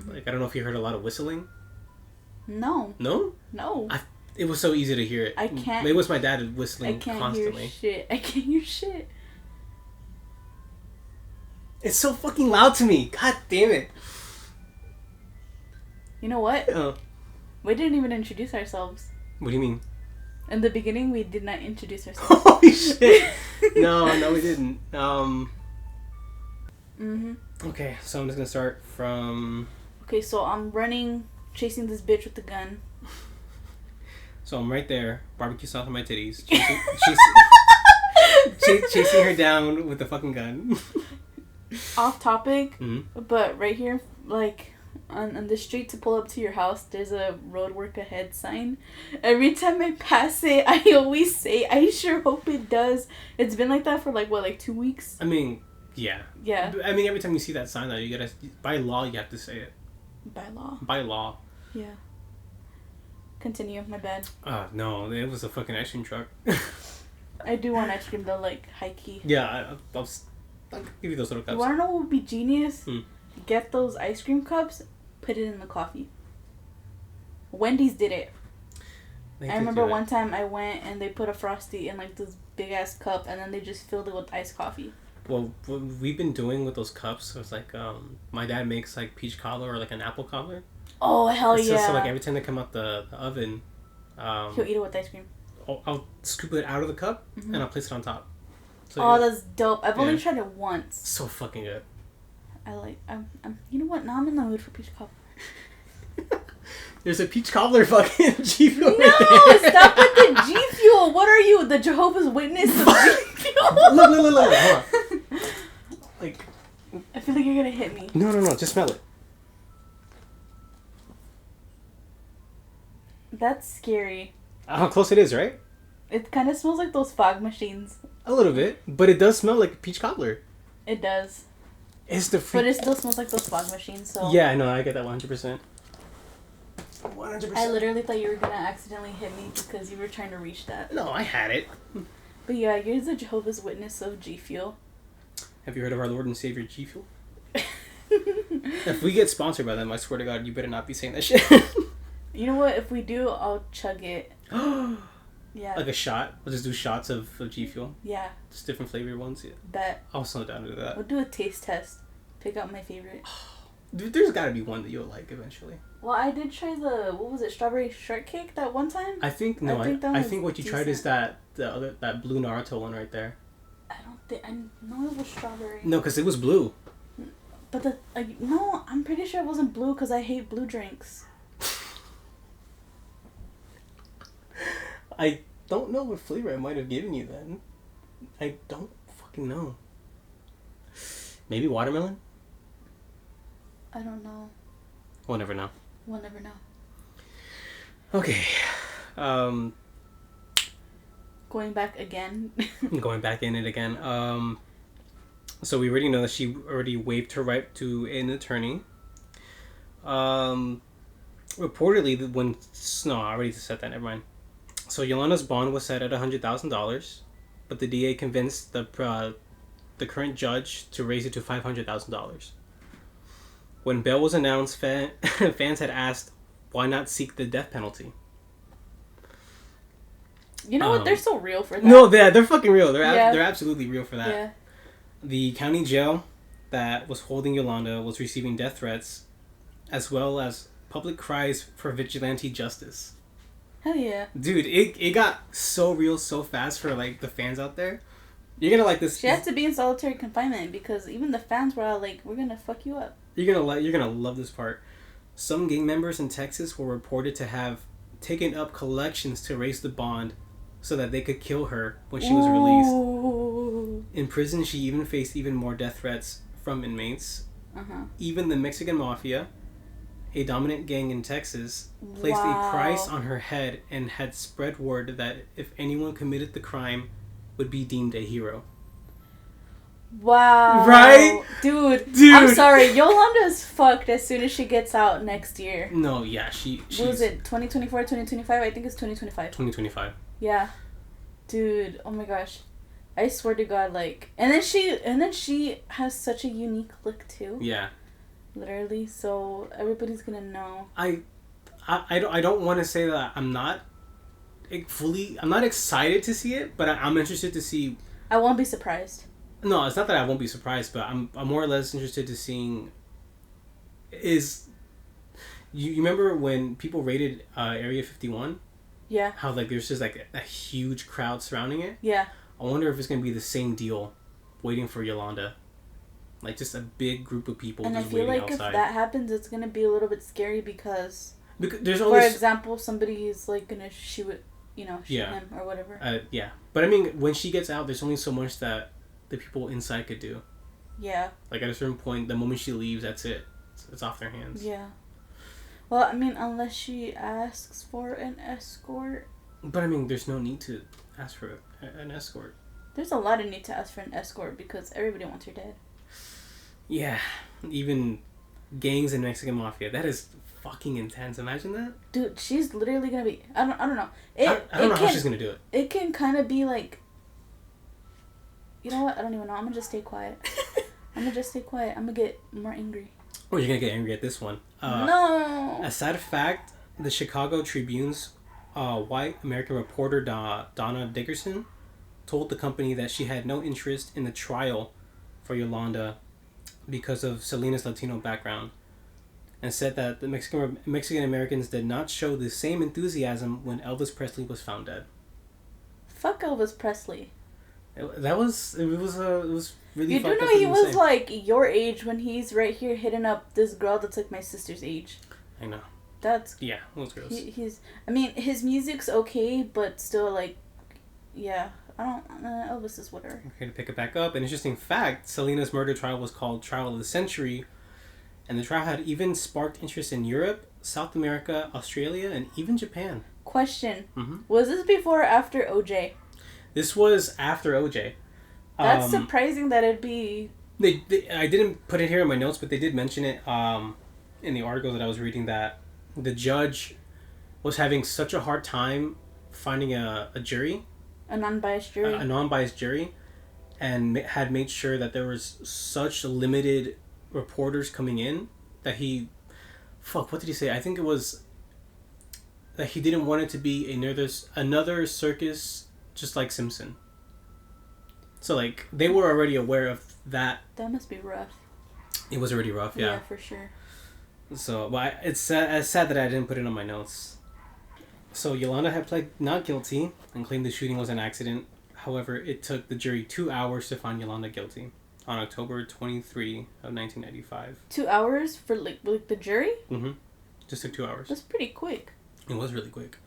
S2: Like I don't know if you heard a lot of whistling.
S1: No.
S2: No?
S1: No.
S2: It was so easy to hear it.
S1: I can't.
S2: Maybe it was my dad whistling constantly.
S1: I can't hear shit.
S2: It's so fucking loud to me. God damn it.
S1: You know what? We didn't even introduce ourselves.
S2: What do you mean?
S1: In the beginning, we did not introduce ourselves.
S2: Holy shit. No, we didn't. Okay, so I'm just gonna start from...
S1: Okay, so I'm running, chasing this bitch with the gun.
S2: So I'm right there, barbecue sauce on my titties, chasing her down with the fucking gun.
S1: Off topic, but right here, like, on the street to pull up to your house, there's a road work ahead sign. Every time I pass it, I always say, I sure hope it does. It's been like that for, like 2 weeks?
S2: I mean, yeah.
S1: Yeah.
S2: I mean, every time you see that sign, though, you gotta... By law, you have to say it.
S1: By law?
S2: By law.
S1: Yeah. Continue, my bad.
S2: No, it was a fucking ice cream truck.
S1: I do want ice cream, though, like, high-key.
S2: Yeah, I'll give you those little cups.
S1: You wanna know what would be genius? Get those ice cream cups, put it in the coffee. Wendy's did it. I remember one time I went and they put a Frosty in like this big ass cup and then they just filled it with iced coffee.
S2: Well, what we've been doing with those cups was like, my dad makes like peach cobbler or like an apple cobbler.
S1: Oh, hell yeah.
S2: So like every time they come out the oven,
S1: he'll eat it with ice cream.
S2: I'll scoop it out of the cup and I'll place it on top.
S1: So, that's dope. I've only tried it once.
S2: So fucking good.
S1: You know what? Now I'm in the mood for peach cobbler.
S2: There's a peach cobbler fucking G Fuel.
S1: No, stop with the G Fuel. What are you, the Jehovah's Witness of G Fuel?
S2: Look, hold on. Like,
S1: I feel like you're gonna hit me.
S2: No, just smell it.
S1: That's scary.
S2: How close it is, right?
S1: It kind of smells like those fog machines.
S2: A little bit, but it does smell like peach cobbler.
S1: It does.
S2: It's the
S1: But it still smells like those fog machines, so...
S2: Yeah, no, I get that 100%. 100%.
S1: I literally thought you were gonna accidentally hit me because you were trying to reach that.
S2: No, I had it.
S1: But yeah, you're the Jehovah's Witness of G Fuel.
S2: Have you heard of our Lord and Savior G Fuel? If we get sponsored by them, I swear to God, you better not be saying that shit.
S1: You know what? If we do, I'll chug it. Yeah.
S2: Like a shot? We'll just do shots of G Fuel?
S1: Yeah.
S2: Just different flavored ones? Yeah.
S1: Bet.
S2: I'll slow down to do that.
S1: We'll do a taste test. Pick out my favorite.
S2: Dude, there's gotta be one that you'll like eventually.
S1: Well, I did try strawberry shortcake that one time?
S2: I think what you tried is that blue Naruto one right there.
S1: I know it was strawberry.
S2: No, because it was blue.
S1: But no, I'm pretty sure it wasn't blue because I hate blue drinks.
S2: I don't know what flavor I might have given you then. I don't fucking know. Maybe watermelon?
S1: I don't know.
S2: We'll never know.
S1: We'll never know.
S2: Okay.
S1: Going back again.
S2: Going back in it again. So we already know that she already waived her right to an attorney. Reportedly, I already said that, never mind. So Yolanda's bond was set at $100,000, but the DA convinced the current judge to raise it to $500,000. When bail was announced, fans had asked, why not seek the death penalty?
S1: You know what? They're so real for that.
S2: No, they're fucking real. They're absolutely real for that.
S1: Yeah.
S2: The county jail that was holding Yolanda was receiving death threats, as well as public cries for vigilante justice.
S1: Hell yeah.
S2: Dude, it got so real so fast for like the fans out there. You're gonna like this.
S1: She has to be in solitary confinement because even the fans were all like, we're gonna fuck you up.
S2: You're gonna love this part. Some gang members in Texas were reported to have taken up collections to raise the bond so that they could kill her when she was released. In prison, she even faced even more death threats from inmates. Even the Mexican Mafia, a dominant gang in Texas, placed a price on her head and had spread word that if anyone committed the crime, would be deemed a hero.
S1: Wow.
S2: Right?
S1: Dude. I'm sorry. Yolanda's fucked as soon as she gets out next year.
S2: No, yeah. She's...
S1: What was it? 2024, 2025? I think it's 2025.
S2: 2025.
S1: Yeah. Dude. Oh my gosh. I swear to God, like... And then she has such a unique look, too.
S2: Yeah.
S1: Literally. So, everybody's gonna know.
S2: I don't want to say that I'm not excited to see it, but I'm interested to see...
S1: I won't be surprised.
S2: No, it's not that I won't be surprised, but I'm more or less interested to seeing. Is you remember when people raided Area 51?
S1: Yeah.
S2: How like there's just like a huge crowd surrounding it.
S1: Yeah.
S2: I wonder if it's gonna be the same deal, waiting for Yolanda. Like just a big group of people
S1: and
S2: just waiting outside. And I feel like
S1: if that happens, it's gonna be a little bit scary because
S2: there's only
S1: for example, somebody is like gonna shoot him or whatever.
S2: Yeah, but I mean, when she gets out, there's only so much that the people inside could do.
S1: Yeah. Like
S2: at a certain point, the moment she leaves, that's it. It's off their hands.
S1: Yeah. Well, I mean, unless she asks for an escort.
S2: But I mean, there's no need to ask for an escort.
S1: There's a lot of need to ask for an escort because everybody wants her dead.
S2: Yeah, even gangs and Mexican mafia. That is fucking intense. Imagine that.
S1: Dude, she's literally gonna be. I don't know.
S2: I don't know how she's gonna do it.
S1: It can kind of be like. You know what? I don't even know. I'm gonna just stay quiet. I'm gonna get more angry.
S2: Oh, you're gonna get angry at this one.
S1: No.
S2: A side fact: the Chicago Tribune's white American reporter Donna Dickerson told the company that she had no interest in the trial for Yolanda because of Selena's Latino background, and said that the Mexican Americans did not show the same enthusiasm when Elvis Presley was found dead.
S1: Fuck Elvis Presley.
S2: It was really.
S1: You do know he was like your age when he's right here hitting up this girl that's like my sister's age.
S2: I know.
S1: That's
S2: yeah, those girls.
S1: I mean, his music's okay, but still, like, yeah, I don't. Elvis is whatever.
S2: Okay, to pick it back up, an interesting fact: Selena's murder trial was called Trial of the Century, and the trial had even sparked interest in Europe, South America, Australia, and even Japan.
S1: Question: Was this before or after OJ?
S2: This was after OJ.
S1: That's surprising that it'd be.
S2: I didn't put it here in my notes, but they did mention it in the article that I was reading that the judge was having such a hard time finding a jury.
S1: A non-biased jury.
S2: A non-biased jury, and had made sure that there was such limited reporters coming in that he. Fuck, what did he say? I think it was that he didn't want it to be another circus. Just like Simpson. So, like, they were already aware of that.
S1: That must be rough.
S2: It was already rough, yeah.
S1: Yeah, for sure.
S2: So, but it's sad that I didn't put it on my notes. So, Yolanda had pled not guilty and claimed the shooting was an accident. However, it took the jury 2 hours to find Yolanda guilty on October 23 of 1995.
S1: 2 hours for, like the jury?
S2: Mm-hmm. Just took 2 hours.
S1: That's pretty quick.
S2: It was really quick.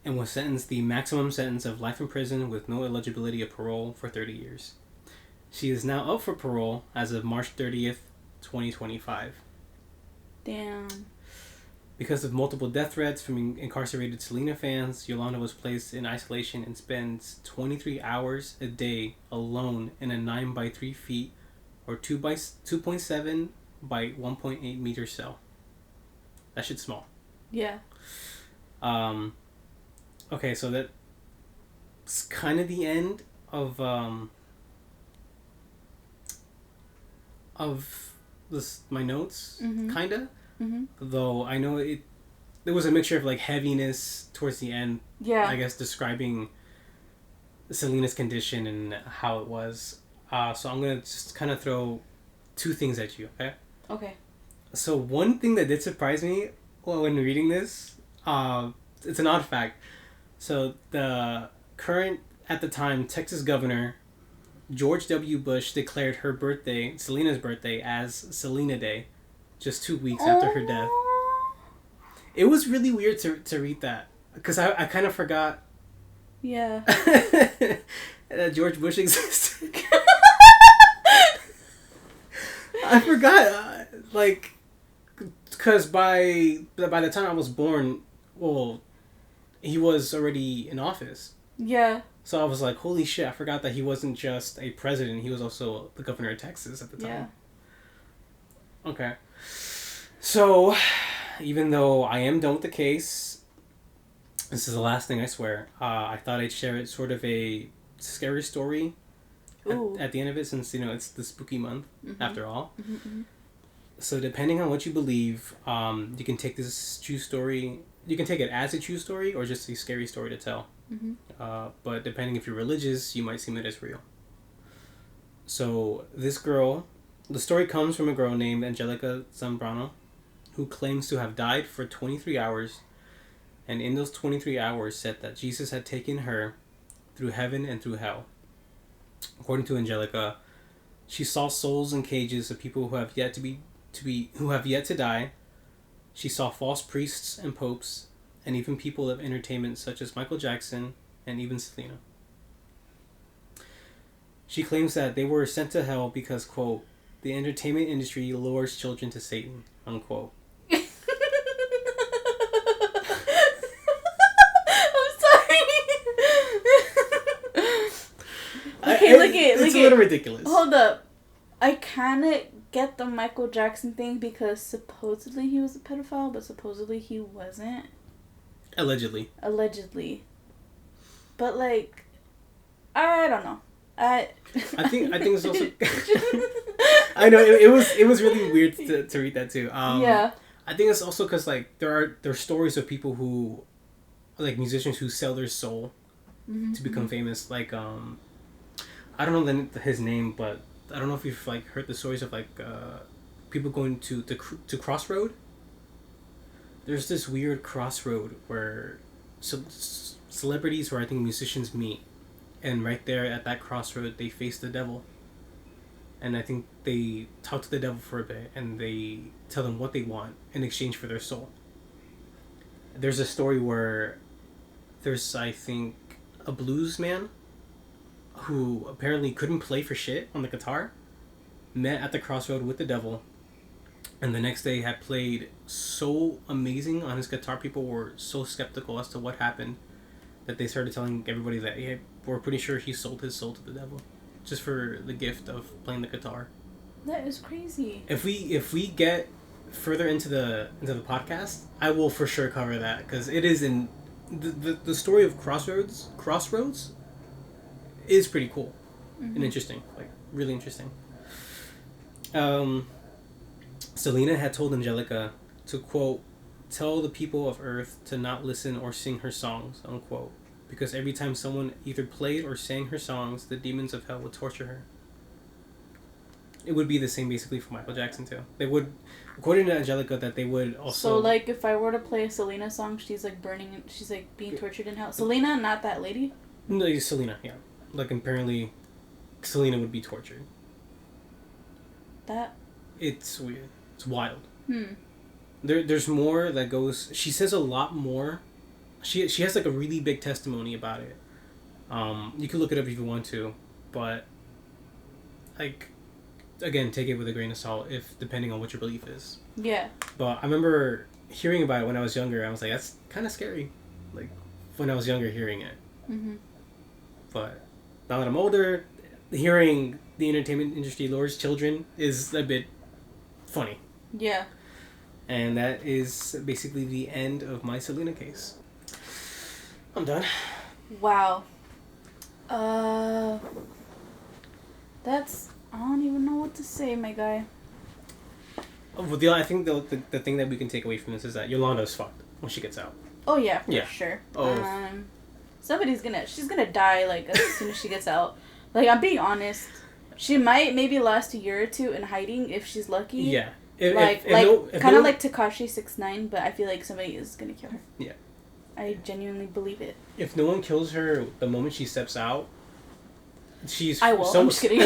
S2: And was sentenced the maximum sentence of life in prison with no eligibility of parole for 30 years. She is now up for parole as of March 30th, 2025.
S1: Damn.
S2: Because of multiple death threats from incarcerated Selena fans, Yolanda was placed in isolation and spends 23 hours a day alone in a 9 by 3 feet or 2.7 by 1.8 meter cell. That shit's small.
S1: Yeah.
S2: Okay, so that's kind of the end of my notes, kinda. Mm-hmm. Though I know there was a mixture of like heaviness towards the end.
S1: Yeah.
S2: I guess describing Selena's condition and how it was. So I'm gonna just kind of throw two things at you. Okay.
S1: Okay.
S2: So one thing that did surprise me when reading this, it's an odd fact. So the current, at the time, Texas governor, George W. Bush, declared her birthday, Selena's birthday, as Selena Day, just 2 weeks after her death. It was really weird to read that, because I kind of forgot.
S1: Yeah.
S2: That George Bush existed. I forgot, because by the time I was born, well, he was already in office.
S1: Yeah.
S2: So I was like, holy shit, I forgot that he wasn't just a president, he was also the governor of Texas at the time. Yeah. Okay. So, even though I am done with the case, this is the last thing, I swear, I thought I'd share it, sort of a scary story at the end of it, since, it's the spooky month, after all. Mm-hmm, mm-hmm. So depending on what you believe, you can take this true story, you can take it as a true story or just a scary story to tell. Mm-hmm. But depending if you're religious, you might see it as real. So this girl, the story comes from a girl named Angelica Zambrano, who claims to have died for 23 hours, and in those 23 hours said that Jesus had taken her through heaven and through hell. According to Angelica, she saw souls in cages of people who have yet to die. She saw false priests and popes, and even people of entertainment such as Michael Jackson and even Selena. She claims that they were sent to hell because, quote, the entertainment industry lures children to Satan, unquote.
S1: I'm sorry. Okay, look it.
S2: It's a little ridiculous.
S1: Hold up. I kind of get the Michael Jackson thing because supposedly he was a pedophile, but supposedly he wasn't.
S2: Allegedly.
S1: But, like, I don't know. I
S2: think it's also. I know it was really weird to read that too.
S1: Yeah.
S2: I think it's also because like there are stories of people who, like musicians who sell their soul to become famous. Like I don't know his name, but I don't know if you've like heard the stories of like people going to Crossroad. There's this weird crossroad where celebrities or I think musicians meet. And right there at that crossroad, they face the devil. And I think they talk to the devil for a bit, and they tell them what they want in exchange for their soul. There's a story where there's, I think, a blues man who apparently couldn't play for shit on the guitar, met at the crossroad with the devil, and the next day had played so amazing on his guitar. People were so skeptical as to what happened that they started telling everybody that we're pretty sure he sold his soul to the devil just for the gift of playing the guitar.
S1: That is crazy. If
S2: we get further into the podcast, I will for sure cover that because it is in the story of Crossroads is pretty cool and interesting, like really interesting. Selena had told Angelica to, quote, tell the people of Earth to not listen or sing her songs, unquote, because every time someone either played or sang her songs, the demons of hell would torture her. It would be the same basically for Michael Jackson too. They would, according to Angelica, that they would also...
S1: So like if I were to play a Selena song, she's like burning, she's like being tortured in hell. Selena, not that lady?
S2: No, Selena, yeah. Like apparently Selena would be tortured.
S1: That?
S2: It's weird. It's wild. There's more that goes... She says a lot more. She has like a really big testimony about it. You can look it up if you want to, but like again, take it with a grain of salt if depending on what your belief is.
S1: Yeah. But
S2: I remember hearing about it when I was younger. I was like, that's kind of scary. Like when I was younger, hearing it. But now that I'm older, hearing the entertainment industry lures children is a bit funny.
S1: Yeah.
S2: And that is basically the end of my Selena case. I'm done.
S1: Wow. That's... I don't even know what to say, my guy.
S2: Well, I think the thing that we can take away from this is that Yolanda's fucked when she gets out.
S1: Oh, yeah, for sure.
S2: Oh.
S1: She's gonna die, like, as soon as she gets out. Like, I'm being honest. She might maybe last a year or two in hiding if she's lucky.
S2: Yeah.
S1: Like Tekashi 6ix9ine, but I feel like somebody is gonna kill her.
S2: Yeah.
S1: I genuinely believe it.
S2: If no one kills her the moment she steps out, she's...
S1: I will. I'm just kidding.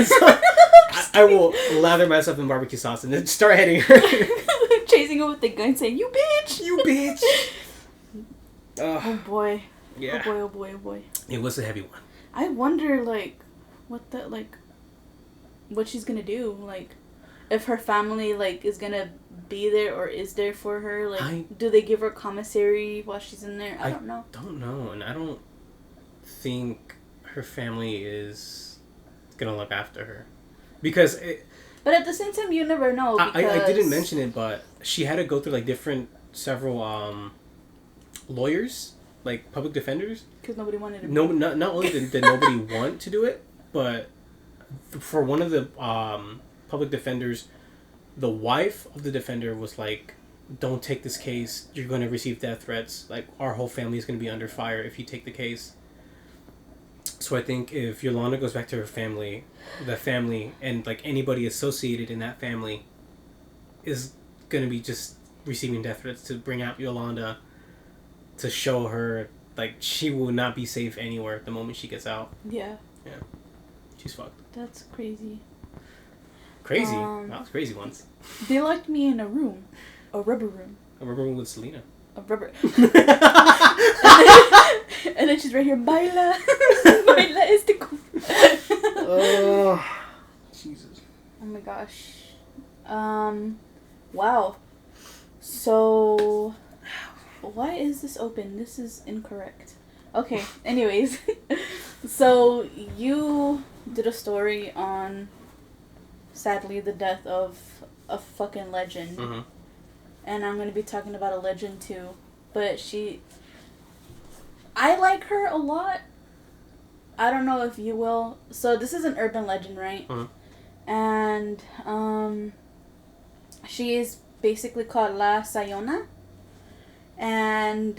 S2: I will lather myself in barbecue sauce and then start hitting her.
S1: Chasing her with the gun saying, you bitch!
S2: You bitch!
S1: Oh boy.
S2: Yeah.
S1: Oh boy.
S2: It was a heavy one.
S1: I wonder, like, what she's gonna do. Like, if her family, like, is gonna be there or is there for her. Like, do they give her commissary while she's in there? I don't know.
S2: And I don't think her family is gonna look after her. Because
S1: but at the same time, you never know. Because
S2: I didn't mention it, but she had to go through, like, several lawyers, like, public defenders.
S1: Because nobody wanted to.
S2: No, not only did nobody want to do it, but for one of the public defenders, the wife of the defender was like, don't take this case. You're going to receive death threats. Like, our whole family is going to be under fire if you take the case. So I think if Yolanda goes back to her family, the family and like anybody associated in that family is gonna be just receiving death threats to bring out Yolanda to show her like she will not be safe anywhere the moment she gets out.
S1: Yeah.
S2: Yeah. She's fucked.
S1: That's crazy.
S2: Crazy? That was crazy once.
S1: They locked me in a room. A rubber room.
S2: A rubber room with Selena.
S1: A rubber. And then she's right here. Baila. Baila este.
S2: Oh, Jesus.
S1: Oh my gosh. Wow. So, why is this open? This is incorrect. Okay, anyways. So, you did a story on, sadly, the death of a fucking legend.
S2: Mm-hmm.
S1: And I'm going to be talking about a legend too. But I like her a lot. I don't know if you will. So, this is an urban legend, right?
S2: Mm-hmm.
S1: And, she is basically called La Sayona. And,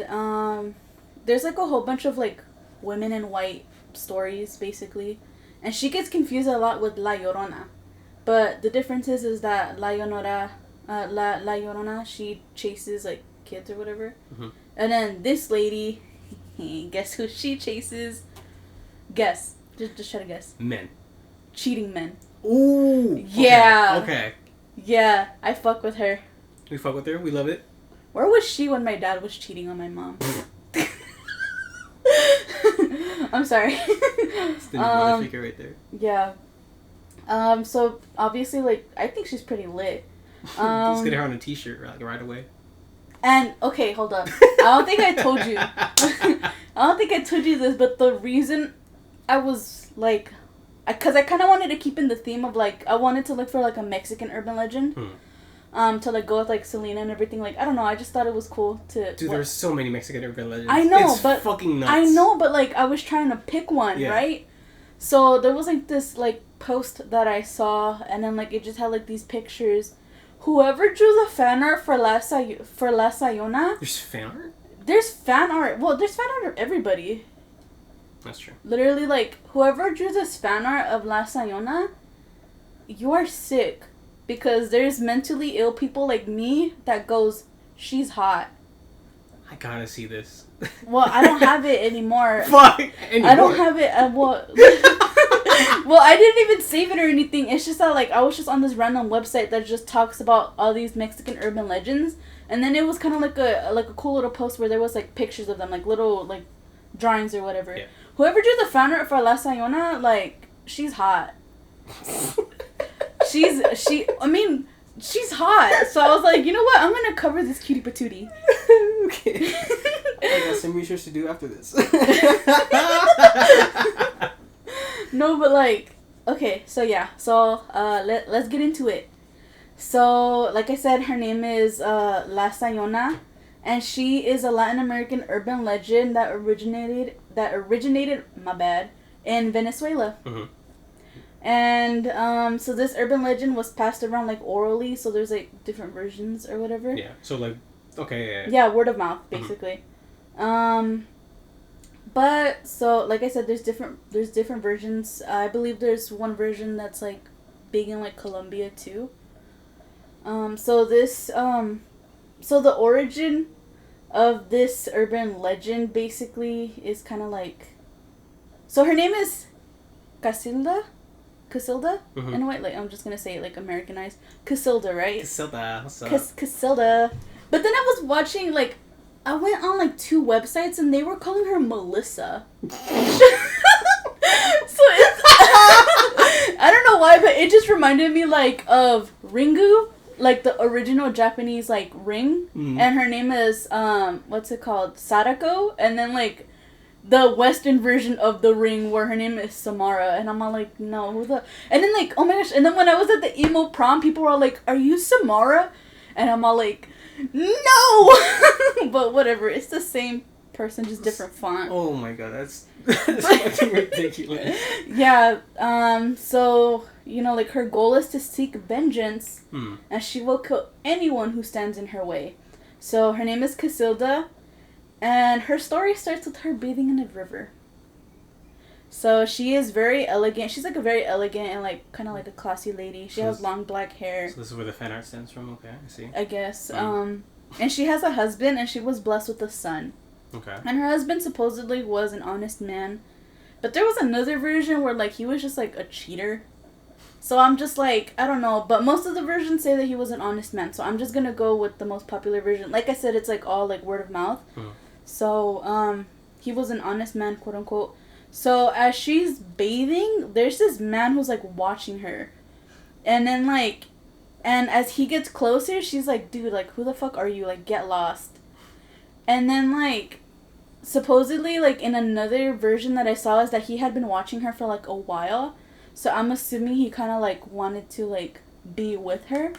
S1: there's like a whole bunch of like women in white stories, basically. And she gets confused a lot with La Llorona. But the difference is that La Llorona, she chases like kids or whatever.
S2: Mm-hmm.
S1: And then this lady, guess who she chases? Guess. Just try to guess.
S2: Men.
S1: Cheating men.
S2: Ooh.
S1: Yeah.
S2: Okay.
S1: Yeah, I fuck with her.
S2: We fuck with her. We love it.
S1: Where was she when my dad was cheating on my mom? I'm sorry.
S2: It's the new mother figure right there.
S1: Yeah. So obviously, like, I think she's pretty lit.
S2: Let's get her on a t-shirt like right away.
S1: And okay, hold up. I don't think I told you. I don't think I told you this, but the reason I was like, because I kind of wanted to keep in the theme of like, I wanted to look for like a Mexican urban legend. To like go with like Selena and everything. Like, I don't know, I just thought it was cool to.
S2: Dude, there's so many Mexican urban legends.
S1: I know,
S2: it's
S1: but
S2: fucking nuts.
S1: I know, but like I was trying to pick one, right? So there was like this like post that I saw, and then like it just had like these pictures. Whoever drew the fan art for La Sayona.
S2: There's fan art?
S1: There's fan art. Well, there's fan art of everybody.
S2: That's true.
S1: Literally, like, whoever drew this fan art of La Sayona, you are sick. Because there's mentally ill people like me that goes, she's hot.
S2: I gotta see this.
S1: Well, I don't have it anymore.
S2: Fuck! Anymore.
S1: I don't have it. Well, I didn't even save it or anything. It's just that, like, I was just on this random website that just talks about all these Mexican urban legends. And then it was kind of like a cool little post where there was, like, pictures of them. Like, little, like, drawings or whatever. Yeah. Whoever drew the fan art for La Sayona, like, she's hot. She's hot. So I was like, you know what? I'm going to cover this cutie patootie.
S2: Okay. I got some research to do after this.
S1: No, but like, okay, so yeah. So let's get into it. So, like I said, her name is La Sayona. And she is a Latin American urban legend that originated, my bad, in Venezuela. Mm-hmm. And so this urban legend was passed around like orally, so there's like different versions or whatever.
S2: Yeah. So like, okay.
S1: Yeah, word of mouth basically. Mm-hmm. But so like I said, there's different versions. I believe there's one version that's like big in like Colombia too. So the origin of this urban legend basically is kind of like, so her name is Casilda. Mm-hmm. In a way, like I'm just gonna say it like Americanized, Casilda, right?
S2: Casilda, what's up?
S1: Casilda. But then I was watching, like, I went on like 2 websites and they were calling her Melissa. So it's I don't know why, but it just reminded me like of Ringu, like the original Japanese like ring, and her name is what's it called, Sadako, and then like the Western version of the ring where her name is Samara, and I'm all like, no, who the... And then like, oh my gosh, and then when I was at the emo prom, people were all like, are you Samara? And I'm all like, no! But whatever, it's the same person, just different font.
S2: Oh my god, that's fucking ridiculous.
S1: Yeah, so, you know, like, her goal is to seek vengeance, and she will kill anyone who stands in her way. So, her name is Casilda, and her story starts with her bathing in a river. So she is very elegant. She's like a very elegant and like kind of like a classy lady. She has long black hair.
S2: So this is where the fan art stems from. Okay, I see.
S1: I guess. And she has a husband, and she was blessed with a son.
S2: Okay.
S1: And her husband supposedly was an honest man, but there was another version where like he was just like a cheater. So I'm just like, I don't know, but most of the versions say that he was an honest man. So I'm just gonna go with the most popular version. Like I said, it's like all like word of mouth. So he was an honest man, quote unquote. So as she's bathing, there's this man who's like watching her. And then like, and as he gets closer, she's like, dude, like who the fuck are you? Like get lost. And then like, supposedly like in another version that I saw is that he had been watching her for like a while. So I'm assuming he kind of like wanted to like be with her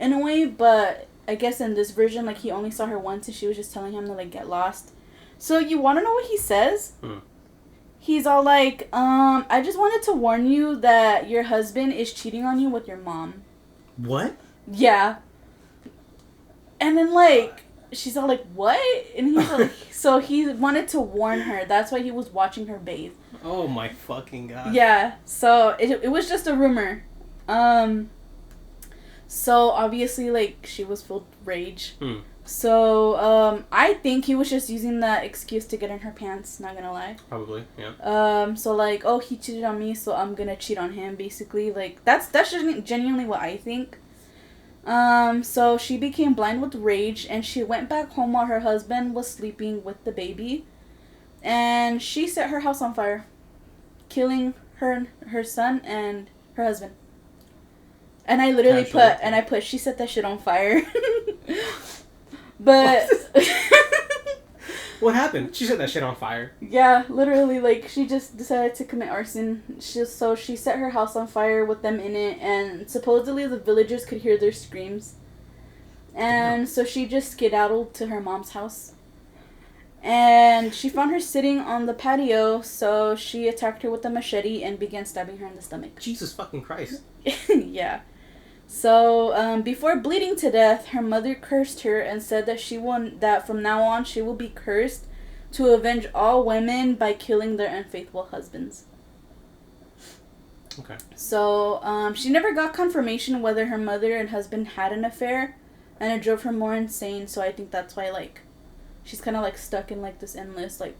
S1: in a way. But I guess in this version, like he only saw her once and she was just telling him to like get lost. So you want to know what he says? He's all like, I just wanted to warn you that your husband is cheating on you with your mom.
S2: What?
S1: Yeah. And then, like, she's all like, what? And he's like, so he wanted to warn her. That's why he was watching her bathe.
S2: Oh my fucking god.
S1: Yeah. So it was just a rumor. So obviously, like, she was filled with rage. So, I think he was just using that excuse to get in her pants, not gonna lie.
S2: Probably, yeah.
S1: So, like, oh, he cheated on me, so I'm gonna cheat on him, basically. Like, that's genuinely what I think. So she became blind with rage, and she went back home while her husband was sleeping with the baby. And she set her house on fire, killing her son and her husband. And I literally put, she set that shit on fire. But
S2: what happened? She set that shit on fire.
S1: Yeah, literally, like, she just decided to commit arson. So she set her house on fire with them in it, and supposedly the villagers could hear their screams. And so she just skedaddled to her mom's house. And she found her sitting on the patio, so she attacked her with a machete and began stabbing her in the stomach.
S2: Jesus fucking Christ.
S1: Yeah. So, before bleeding to death, her mother cursed her and said that from now on she will be cursed to avenge all women by killing their unfaithful husbands.
S2: Okay.
S1: So, she never got confirmation whether her mother and husband had an affair, and it drove her more insane, so I think that's why, like, she's kind of, like, stuck in, like, this endless, like,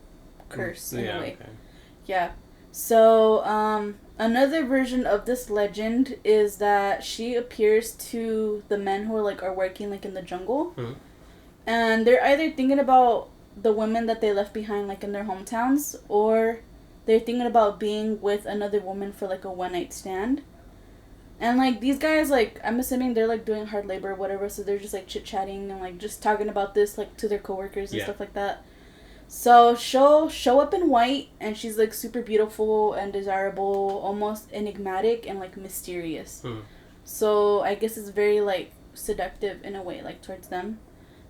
S1: curse in a way. Okay. Yeah. So, another version of this legend is that she appears to the men who are working, like, in the jungle. And they're either thinking about the women that they left behind, like, in their hometowns, or they're thinking about being with another woman for, like, a one-night stand. And, like, these guys, like, I'm assuming they're, like, doing hard labor or whatever, so they're just, like, chit-chatting and, like, just talking about this, like, to their coworkers and stuff like that. So she'll show up in white, and she's, like, super beautiful and desirable, almost enigmatic and, like, mysterious. So I guess it's very, like, seductive in a way, like, towards them.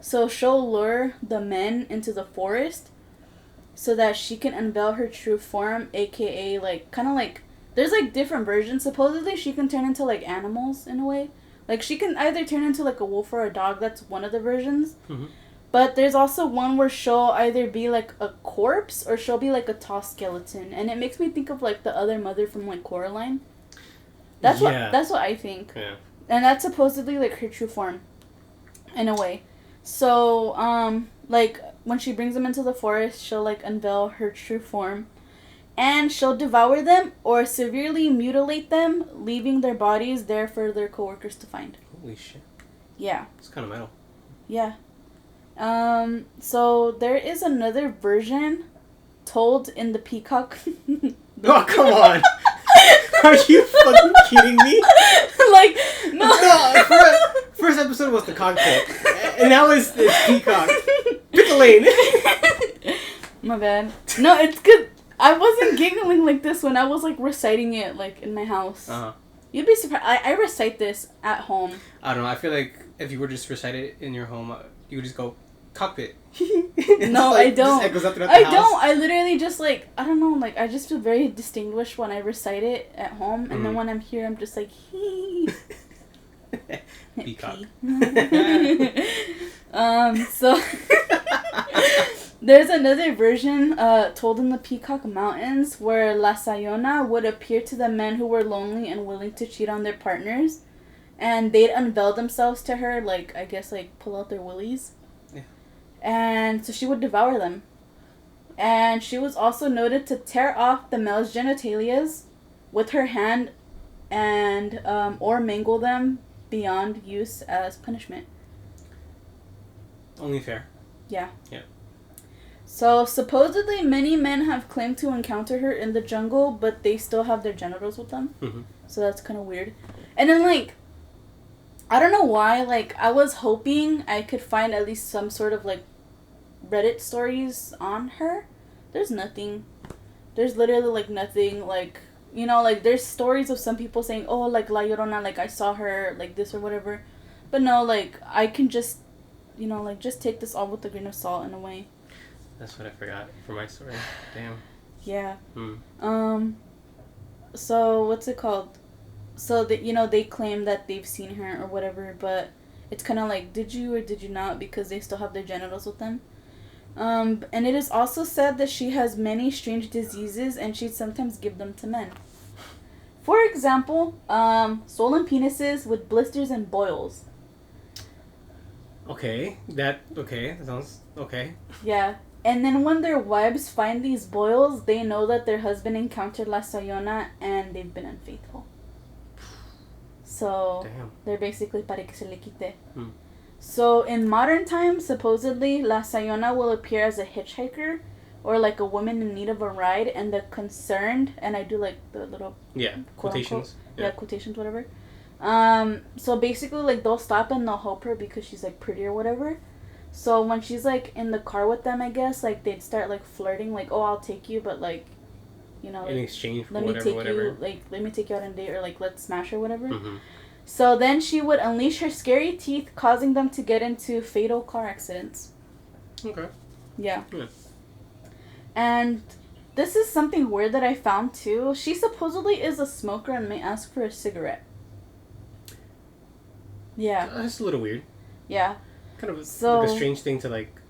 S1: So she'll lure the men into the forest so that she can unveil her true form, aka, like, kind of like, there's, like, different versions. Supposedly she can turn into, like, animals in a way. Like, she can either turn into, like, a wolf or a dog. That's one of the versions. But there's also one where she'll either be, like, a corpse or she'll be, like, a tall skeleton. And it makes me think of, like, the other mother from, like, Coraline. That's what I think. Yeah. And that's supposedly, like, her true form. In a way. So, like, when she brings them into the forest, she'll, like, unveil her true form. And she'll devour them or severely mutilate them, leaving their bodies there for their coworkers to find.
S2: Holy shit.
S1: Yeah.
S2: It's kind of metal.
S1: Yeah. So there is another version told in the Peacock.
S2: Oh, come on. Are you fucking kidding me?
S1: Like, no.
S2: First episode was the cockpit. And now it's Peacock. Pick a lane.
S1: My bad. No, it's good. I wasn't giggling like this when I was, like, reciting it, like, in my house. You'd be surprised. I recite this at home.
S2: I don't know. I feel like if you were just recite it in your home, you would just go, cockpit.
S1: No,
S2: like,
S1: I don't.
S2: Just echoes up throughout the house.
S1: Don't. I literally just, like, I don't know, like, I just feel very distinguished when I recite it at home, and then when I'm here, I'm just like, hee.
S2: Peacock.
S1: So There's another version told in the Peacock Mountains where La Sayona would appear to the men who were lonely and willing to cheat on their partners. And they'd unveil themselves to her, like, I guess, like, pull out their willies. Yeah. And so she would devour them. And she was also noted to tear off the male's genitalias with her hand and or mangle them beyond use as punishment.
S2: Only fair.
S1: Yeah.
S2: Yeah.
S1: So supposedly many men have claimed to encounter her in the jungle, but they still have their genitals with them. Mm-hmm. So that's kind of weird. And then, like, I don't know why, like, I was hoping I could find at least some sort of, like, Reddit stories on her. There's nothing. There's literally, like, nothing, like, you know, like, there's stories of some people saying, oh, like, La Llorona, like, I saw her, like, this or whatever. But no, like, I can just, you know, like, just take this all with a grain of salt in a way.
S2: That's what I forgot for my story. Damn.
S1: Yeah. So, what's it called? So, that, you know, they claim that they've seen her or whatever, but it's kind of like, did you or did you not? Because they still have their genitals with them. And it is also said that she has many strange diseases and she'd sometimes give them to men. For example, swollen penises with blisters and boils.
S2: Okay, that sounds okay.
S1: Yeah. And then when their wives find these boils, they know that their husband encountered La Sayona and they've been unfaithful. So, damn. They're basically para que se le quite. So, in modern times, supposedly, La Sayona will appear as a hitchhiker or like a woman in need of a ride, and the concerned, and I do like the little...
S2: Yeah, quotations.
S1: Yeah, quotations, whatever. So basically, like, they'll stop and they'll help her because she's, like, pretty or whatever. So when she's, like, in the car with them, I guess, like, they'd start, like, flirting, like, oh, I'll take you, but, like, you know, like,
S2: in exchange for
S1: let
S2: whatever.
S1: me take you out on a date, or, like, let's smash or whatever. Mm-hmm. So then she would unleash her scary teeth, causing them to get into fatal car accidents.
S2: Okay.
S1: Yeah. And this is something weird that I found, too. She supposedly is a smoker and may ask for a cigarette. Yeah.
S2: That's a little weird.
S1: Yeah.
S2: Kind of like a strange thing to, like...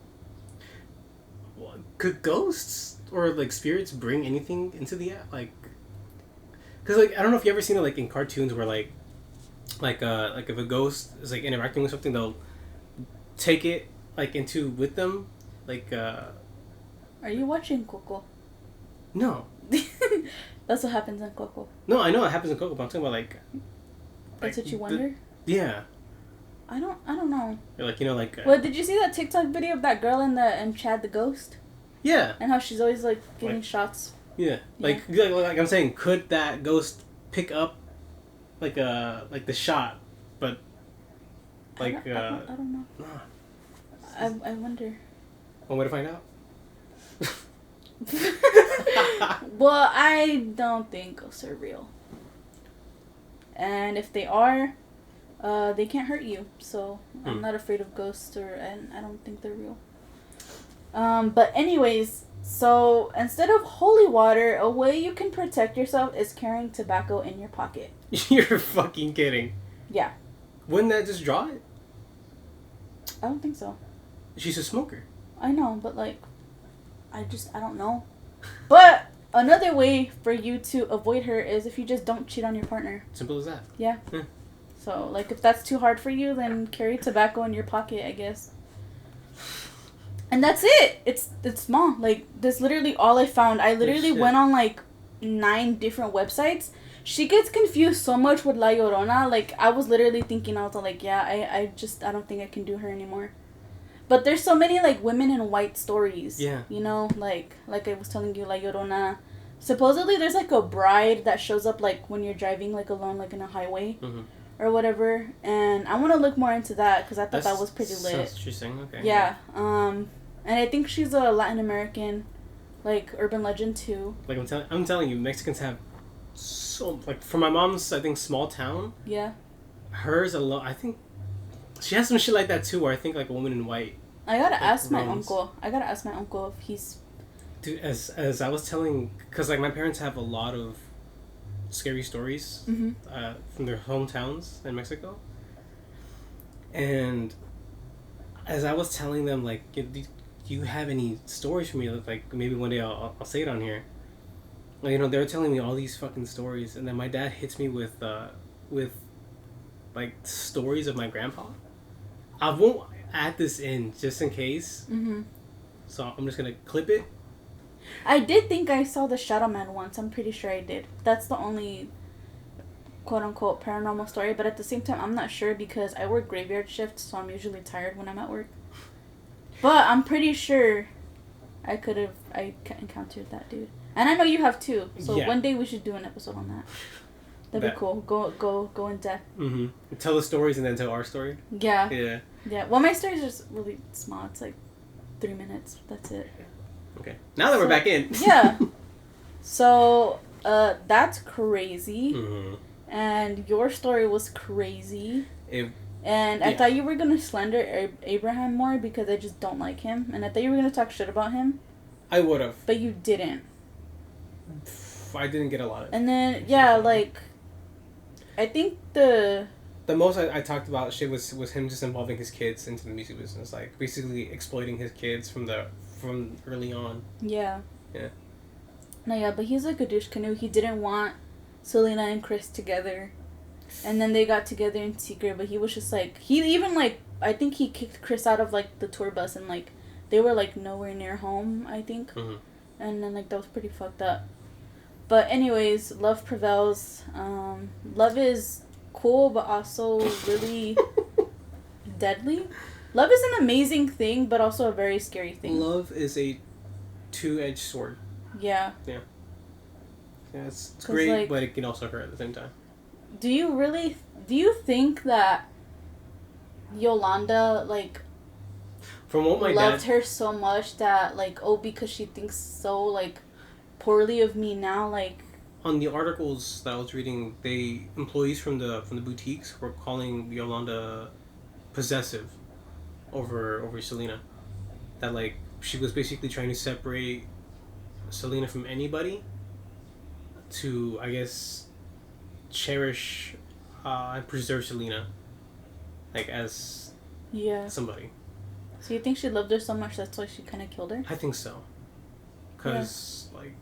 S2: Could ghosts or, like, spirits bring anything into the... Like... Because, like, I don't know if you ever seen it, like, in cartoons where, like if a ghost is, like, interacting with something, they'll take it, like, into with them. Like, Are
S1: you watching Coco?
S2: No.
S1: That's what happens in Coco.
S2: No, I know it happens in Coco, but I'm talking about, like...
S1: That's what you wonder?
S2: Yeah.
S1: I don't know.
S2: Like, you know, like...
S1: Well, did you see that TikTok video of that girl and Chad the Ghost?
S2: Yeah.
S1: And how she's always, like, getting shots?
S2: Yeah. Like I'm saying, could that ghost pick up, like the shot, but, like...
S1: I don't know.
S2: Nah.
S1: I wonder.
S2: One way to find out?
S1: Well, I don't think ghosts are real. And if they are... they can't hurt you, so I'm not afraid of ghosts, and I don't think they're real. But anyways, so instead of holy water, a way you can protect yourself is carrying tobacco in your pocket.
S2: You're fucking kidding.
S1: Yeah.
S2: Wouldn't that just draw it?
S1: I don't think so.
S2: She's a smoker.
S1: I know, but like, I don't know. But another way for you to avoid her is if you just don't cheat on your partner.
S2: Simple as that.
S1: Yeah. So, like, if that's too hard for you, then carry tobacco in your pocket, I guess. And that's it. It's small. Like, that's literally all I found. I literally went on, like, 9 different websites. She gets confused so much with La Llorona. Like, I was literally thinking, I was like, yeah, I don't think I can do her anymore. But there's so many, like, women in white stories.
S2: Yeah.
S1: You know, like I was telling you, La Llorona. Supposedly, there's, like, a bride that shows up, like, when you're driving, like, alone, like, in a highway. Mm-hmm. Or whatever, and I want to look more into that because I thought that was pretty lit.
S2: Sounds interesting. Okay.
S1: Yeah. And I think she's a Latin American, like, urban legend too.
S2: Like I'm telling you, Mexicans have so, like, for my mom's, I think, small town.
S1: Yeah.
S2: Hers alone, I think she has some shit like that too, where I think, like, a woman in white.
S1: I gotta ask my uncle. If he's.
S2: Dude, as I was telling, because, like, my parents have a lot of scary stories from their hometowns in Mexico, and as I was telling them, like, you do you have any stories for me? Like, maybe one day I'll say it on here. Like, they were telling me all these fucking stories, and then my dad hits me with like, stories of my grandpa. I won't add this in just in case. Mm-hmm. So I'm just gonna clip it.
S1: I did think I saw the Shadow Man once. I'm pretty sure I did. That's the only quote-unquote paranormal story, but at the same time, I'm not sure because I work graveyard shifts, so I'm usually tired when I'm at work. But I'm pretty sure I encountered that dude. And I know you have too, so one day we should do an episode on that. That'd be cool. Go in depth.
S2: Mm-hmm. Tell the stories and then tell our story?
S1: Yeah.
S2: Yeah.
S1: Yeah. Well, my story's just really small. It's like 3 minutes. That's it.
S2: Okay. Now that we're back in.
S1: Yeah. So, that's crazy.
S2: Mm-hmm.
S1: And your story was crazy. I thought you were going to slander Abraham more because I just don't like him. And I thought you were going to talk shit about him.
S2: I would have.
S1: But you didn't.
S2: I didn't get a lot of it.
S1: And then, yeah, like, I think the
S2: most I talked about shit was him just involving his kids into the music business. Like, basically exploiting his kids from early on.
S1: Yeah.
S2: Yeah.
S1: No, yeah, but he's like a douche canoe. He didn't want Selena and Chris together. And then they got together in secret, but he was just like, he even like, I think he kicked Chris out of like the tour bus and like, they were like nowhere near home, I think. Mm-hmm. And then like, that was pretty fucked up. But anyways, love prevails. Love is cool, but also really deadly. Love is an amazing thing, but also a very scary thing.
S2: Love is a two-edged sword.
S1: Yeah.
S2: Yeah. Yeah, it's great, like, but it can also hurt at the same time.
S1: Do you think that Yolanda, like,
S2: from what my
S1: loved her so much that, like, because she thinks so, like, poorly of me now, like...
S2: On the articles that I was reading, employees from the boutiques were calling Yolanda possessive over Selena. That, like, she was basically trying to separate Selena from anybody to, I guess, cherish and preserve Selena, like, as somebody.
S1: So you think she loved her so much that's why she kind of killed her?
S2: I think so. Because, like,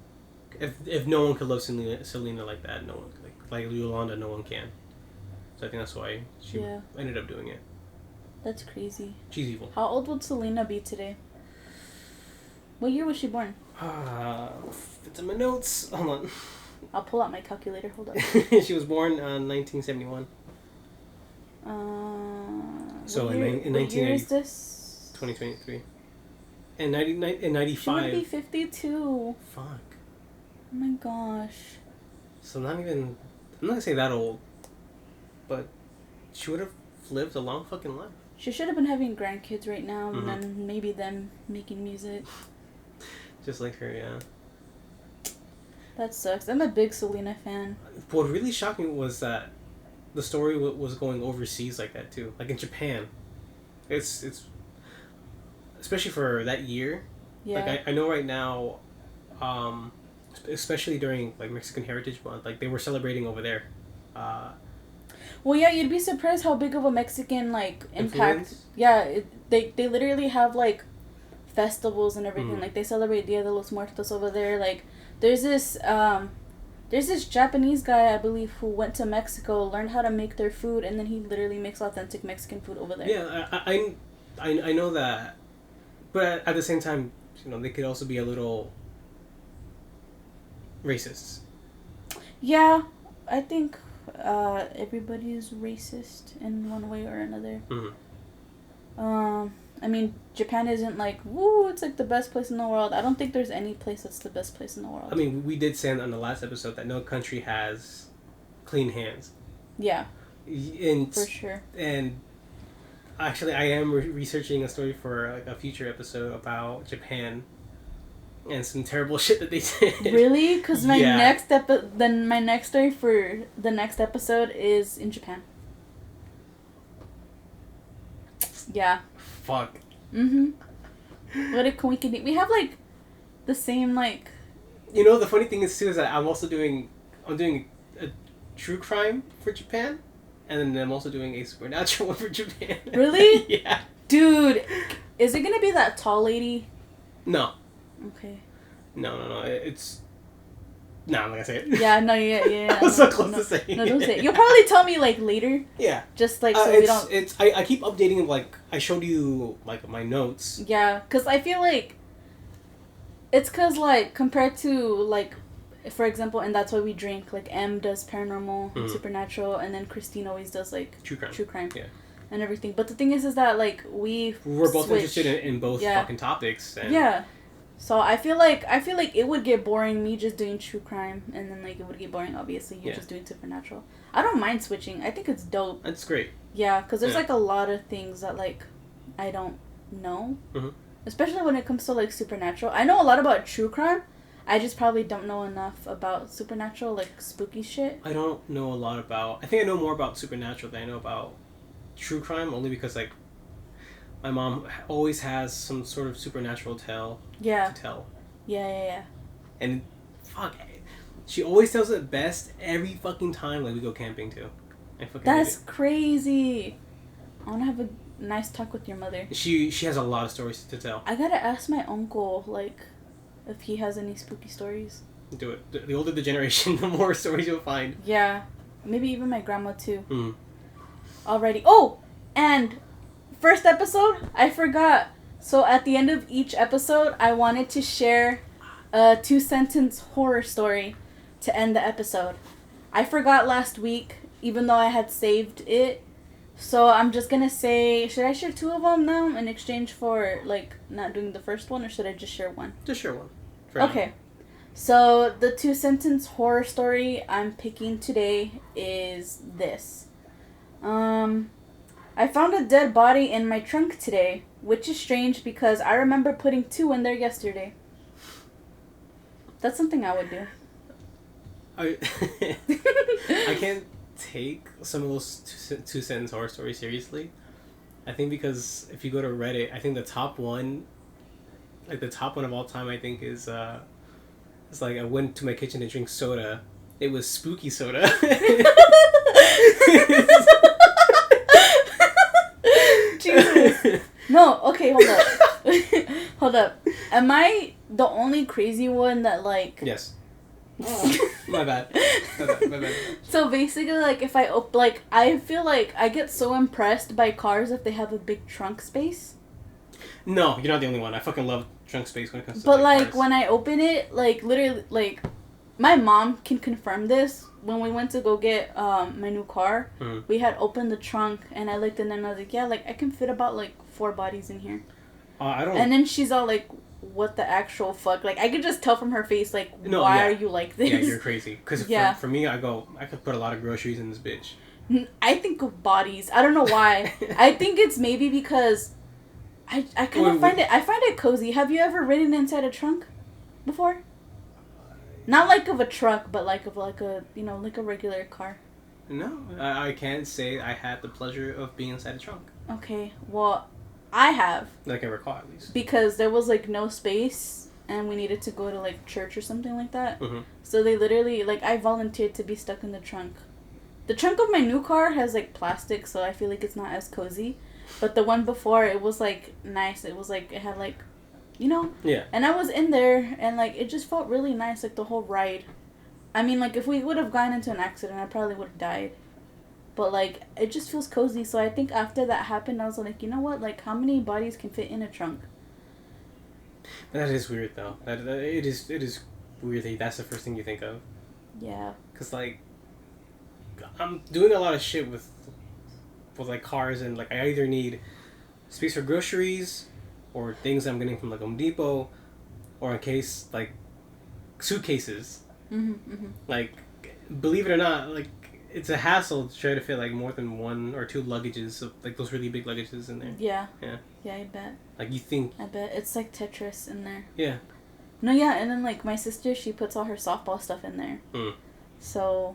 S2: if no one could love Selena like that, no one, like Yolanda, no one can. So I think that's why she ended up doing it.
S1: That's crazy.
S2: She's evil.
S1: How old would Selena be today? What year was she born?
S2: It's in my notes. Hold on.
S1: I'll pull out my calculator. Hold up.
S2: She was born in 1971. So
S1: what year is this?
S2: 2023. In 95.
S1: She would be 52.
S2: Fuck.
S1: Oh my gosh.
S2: So I'm not gonna say that old, but she would have lived a long fucking life.
S1: She should have been having grandkids right now, and then maybe them making music.
S2: Just like her, yeah.
S1: That sucks. I'm a big Selena fan.
S2: What really shocked me was that the story was going overseas like that too, like in Japan. It's especially for that year.
S1: Yeah.
S2: Like I know right now, especially during like Mexican Heritage Month, like they were celebrating over there.
S1: Well, yeah, you'd be surprised how big of a Mexican like impact.
S2: Influence?
S1: Yeah, they literally have like festivals and everything. Like they celebrate Dia de los Muertos over there. Like there's this Japanese guy, I believe, who went to Mexico, learned how to make their food, and then he literally makes authentic Mexican food over there.
S2: Yeah, I know that, but at the same time, they could also be a little racist.
S1: Yeah, I think everybody is racist in one way or another. I mean, Japan isn't like, woo, it's like the best place in the world. I don't think there's any place that's the best place in the world.
S2: I mean, we did say on the last episode that no country has clean hands.
S1: Yeah. For sure. And
S2: actually, I am researching a story for like a future episode about Japan and some terrible shit that they did.
S1: Really? Because my my next story for the next episode is in Japan. Yeah.
S2: Fuck.
S1: What can we do? We have like the same like.
S2: The funny thing is too is that I'm doing a true crime for Japan, and then I'm also doing a supernatural one for Japan.
S1: Really?
S2: Yeah.
S1: Dude, is it gonna be that tall lady?
S2: No.
S1: Okay.
S2: No. It's... No, I'm not gonna say it.
S1: Yeah, no, yeah.
S2: I was so close to saying it.
S1: No, don't say it. You'll probably tell me, like, later.
S2: Yeah.
S1: Just, like, so we don't...
S2: I keep updating, like, I showed you, like, my notes.
S1: Yeah, because I feel like... It's because, like, compared to, like... For example, and that's why we drink. Like, M does paranormal and supernatural, and then Christine always does, like... True crime.
S2: Yeah.
S1: And everything. But the thing is that, like, we're
S2: both interested in both fucking topics. And...
S1: Yeah. So I feel like it would get boring me just doing true crime, and then, like, it would get boring, obviously, you just doing supernatural. I don't mind switching. I think it's dope.
S2: That's great.
S1: Yeah, because there's, like, a lot of things that, like, I don't know. Mm-hmm. Especially when it comes to, like, supernatural. I know a lot about true crime. I just probably don't know enough about supernatural, like, spooky shit.
S2: I don't know a lot about... I think I know more about supernatural than I know about true crime, only because, like, my mom always has some sort of supernatural tale to tell.
S1: Yeah.
S2: And, fuck, she always tells it best every fucking time, like, we go camping, too.
S1: That's crazy. I want to have a nice talk with your mother.
S2: She has a lot of stories to tell.
S1: I gotta ask my uncle, like... if he has any spooky stories.
S2: Do it. The older the generation, the more stories you'll find.
S1: Yeah. Maybe even my grandma, too. Alrighty. Oh! And first episode, I forgot. So at the end of each episode, I wanted to share a 2-sentence horror story to end the episode. I forgot last week, even though I had saved it. So I'm just gonna say, should I share 2 of them now in exchange for, like, not doing the first one, or should I just share one?
S2: Just share one.
S1: Okay. So the 2-sentence horror story I'm picking today is this. I found a dead body in my trunk today, which is strange because I remember putting 2 in there yesterday. That's something I would do.
S2: I can't take some of those 2-sentence horror stories seriously. I think because if you go to Reddit, I think the top one of all time, I think is it's like, I went to my kitchen to drink soda. It was spooky soda.
S1: Jesus. No, okay, hold up. Hold up. Am I the only crazy one that, like...
S2: Yes. My bad.
S1: So basically, like, if I feel like I get so impressed by cars if they have a big trunk space.
S2: No, you're not the only one. I fucking love trunk space when it comes to
S1: But, like,
S2: cars.
S1: when I open it, like, literally, like, my mom can confirm this. When we went to go get my new car, we had opened the trunk, and I looked in there, and I was like, yeah, like, I can fit about, like, 4 bodies in here.
S2: I don't...
S1: And then she's all like, what the actual fuck? Like, I could just tell from her face, like, why are you like this?
S2: Yeah, you're crazy. Because for me, I could put a lot of groceries in this bitch.
S1: I think of bodies. I don't know why. I think it's maybe because I kind of find it cozy. Have you ever ridden inside a trunk before? Not like of a truck, but like of like a, you know, like a regular car.
S2: No, I can't say I had the pleasure of being inside a trunk.
S1: Okay, well, I have.
S2: Like I recall, at least.
S1: Because there was, like, no space, and we needed to go to, like, church or something like that.
S2: Mm-hmm.
S1: So they literally, like, I volunteered to be stuck in the trunk. The trunk of my new car has, like, plastic, so I feel like it's not as cozy. But the one before, it was, like, nice. It was, like, it had, like, you know?
S2: Yeah.
S1: And I was in there, and, like, it just felt really nice, like, the whole ride. I mean, like, if we would have gotten into an accident, I probably would have died. But, like, it just feels cozy. So I think after that happened, I was like, you know what? Like, how many bodies can fit in a trunk?
S2: That is weird, though. It is weird that that's the first thing you think of.
S1: Yeah.
S2: Because, like, I'm doing a lot of shit with like, cars, and, like, I either need space for groceries or things I'm getting from, like, Home Depot, or in case, like, suitcases.
S1: Mm-hmm, mm-hmm.
S2: Like, believe it or not, like, it's a hassle to try to fit, like, more than 1 or 2 luggages, of, like, those really big luggages in there.
S1: Yeah.
S2: Yeah.
S1: Yeah, I bet.
S2: Like, you think...
S1: I bet. It's like Tetris in there.
S2: Yeah.
S1: No, yeah, and then, like, my sister, she puts all her softball stuff in there.
S2: Mm.
S1: So,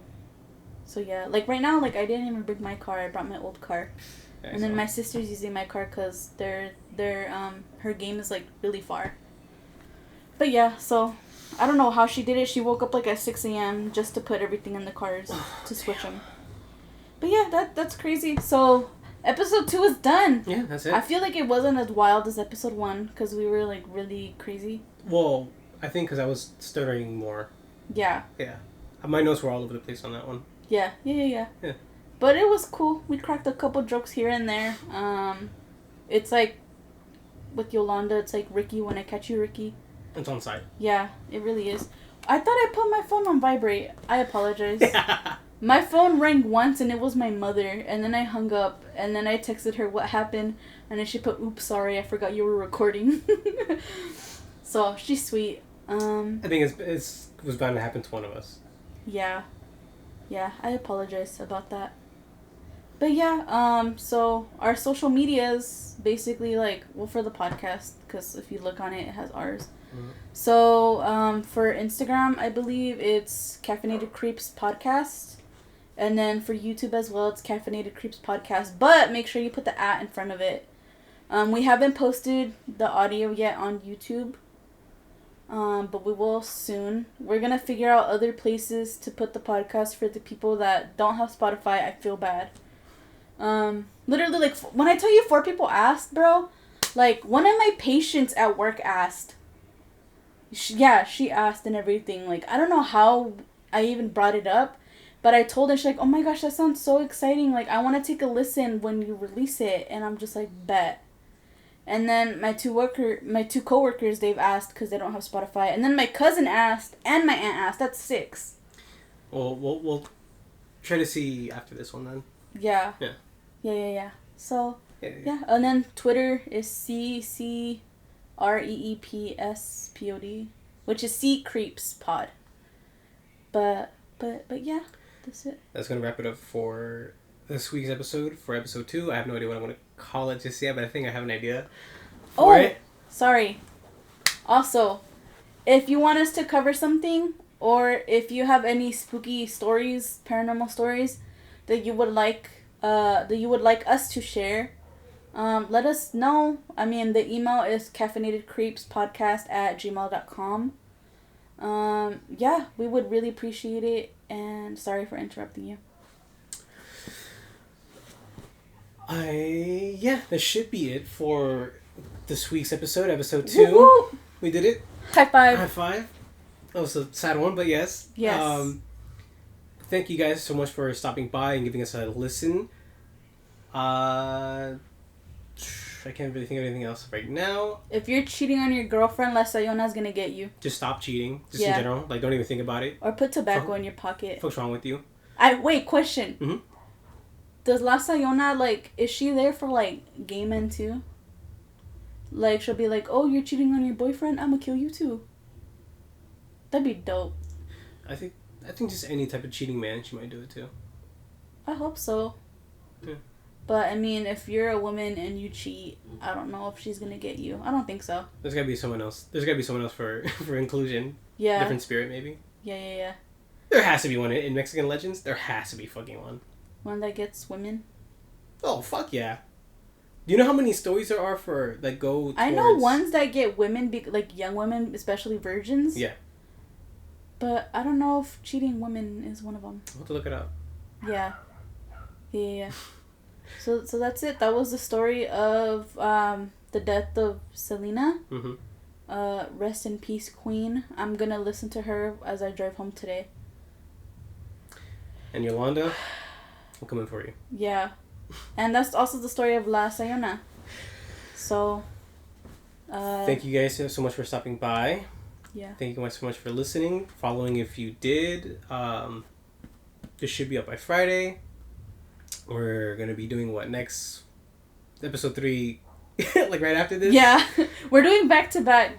S1: yeah. Like, right now, like, I didn't even bring my car. I brought my old car. Excellent. And then my sister's using my car because her game is, like, really far. But, yeah, so... I don't know how she did it. She woke up like at 6 a.m. just to put everything in the cars to switch them. But yeah, that's crazy. So Episode 2 is done.
S2: Yeah, that's it.
S1: I feel like it wasn't as wild as episode 1 because we were like really crazy.
S2: Well, I think because I was stuttering more.
S1: Yeah.
S2: Yeah. My notes were all over the place on that one.
S1: Yeah. But it was cool. We cracked a couple jokes here and there. It's like with Yolanda, it's like Ricky when I catch you, Ricky.
S2: It's on site.
S1: Yeah, it really is. I thought I put my phone on vibrate. I apologize. My phone rang once and it was my mother, and then I hung up, and then I texted her what happened, and then she put, "Oops, sorry, I forgot you were recording." So she's sweet. I
S2: think it was bound to happen to one of us.
S1: Yeah, I apologize about that. But yeah, so our social medias basically like, well, for the podcast, because if you look on it, it has ours. Mm-hmm. So for Instagram, I believe it's Caffeinated Creeps Podcast. And then for YouTube as well, it's Caffeinated Creeps Podcast. But make sure you put the @ in front of it. We haven't posted the audio yet on YouTube. But we will soon. We're going to figure out other places to put the podcast for the people that don't have Spotify. I feel bad. Literally, like, when I tell you 4 people asked, bro, like, one of my patients at work asked. She asked and everything. Like, I don't know how I even brought it up. But I told her, she's like, "Oh my gosh, that sounds so exciting. Like, I want to take a listen when you release it." And I'm just like, bet. And then my two coworkers, they've asked because they don't have Spotify. And then my cousin asked, and my aunt asked. That's 6.
S2: Well, we'll try to see after this one then.
S1: Yeah. So, yeah. And then Twitter is CCREEPSPOD, which is C Creeps Pod. But yeah. That's it.
S2: That's going to wrap it up for this week's episode. For episode 2, I have no idea what I'm going to call it just yet, but I think I have an idea for it.
S1: Sorry. Also, if you want us to cover something, or if you have any spooky stories, paranormal stories, that you would like us to share, let us know. I mean, the email is caffeinatedcreepspodcast@gmail.com. Yeah, we would really appreciate it, and sorry for interrupting you.
S2: That should be it for this week's episode 2.
S1: Woo-hoo!
S2: We did it.
S1: High five.
S2: That was a sad one, but yes. Thank you guys so much for stopping by and giving us a listen. I can't really think of anything else right now.
S1: If you're cheating on your girlfriend, La Sayona's gonna get you.
S2: Just stop cheating. Just in general. Like, don't even think about it.
S1: Or put tobacco in your pocket.
S2: What's wrong with you?
S1: Wait, question.
S2: Mm-hmm.
S1: Does La Sayona, like, is she there for, like, gay men too? Like, she'll be like, "Oh, you're cheating on your boyfriend? I'm gonna kill you too." That'd be dope.
S2: I think just any type of cheating man, she might do it too. I
S1: hope so.
S2: Yeah.
S1: But, I mean, if you're a woman and you cheat, I don't know if she's gonna get you. I don't think so.
S2: There's gotta be someone else. There's gotta be someone else for inclusion.
S1: Yeah.
S2: Different spirit, maybe.
S1: Yeah.
S2: There has to be one. In Mexican legends, there has to be fucking one.
S1: One that gets women?
S2: Oh, fuck yeah. Do you know how many stories there are that go towards...
S1: I know ones that get women, like young women, especially virgins.
S2: Yeah.
S1: But I don't know if cheating women is one of them.
S2: I'll have to look it up.
S1: Yeah. So that's it. That was the story of the death of Selena.
S2: Mm-hmm.
S1: Rest in peace, Queen. I'm gonna listen to her as I drive home today.
S2: And Yolanda, I'm coming for you.
S1: Yeah. And that's also the story of La Sayona. So,
S2: thank you guys so much for stopping by.
S1: Yeah.
S2: Thank you so much for listening, following if you did. This should be up by Friday. We're going to be doing what next? Episode 3, like right after this?
S1: Yeah. We're doing back-to-back.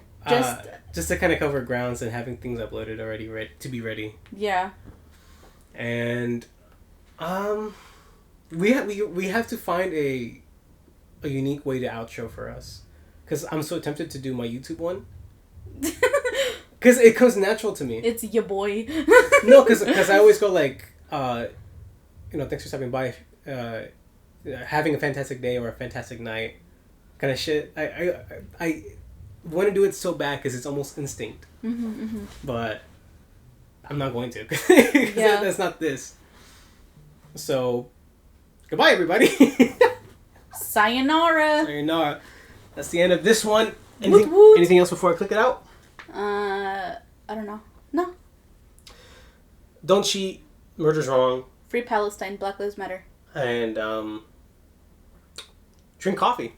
S2: Just to kind of cover grounds and having things uploaded already to be ready.
S1: Yeah.
S2: And we have to find a unique way to outro for us, because I'm so tempted to do my YouTube one, because it comes natural to me.
S1: It's your boy.
S2: No, because I always go like, thanks for stopping by, having a fantastic day or a fantastic night, kind of shit. I want to do it so bad because it's almost instinct.
S1: Mm-hmm.
S2: But I'm not going to.
S1: Yeah.
S2: That's not this. So, goodbye, everybody.
S1: Sayonara.
S2: Sayonara. That's the end of this one. Anything else before I click it out?
S1: I don't know. No.
S2: Don't cheat. Murder's wrong.
S1: Free Palestine. Black Lives Matter.
S2: And drink coffee.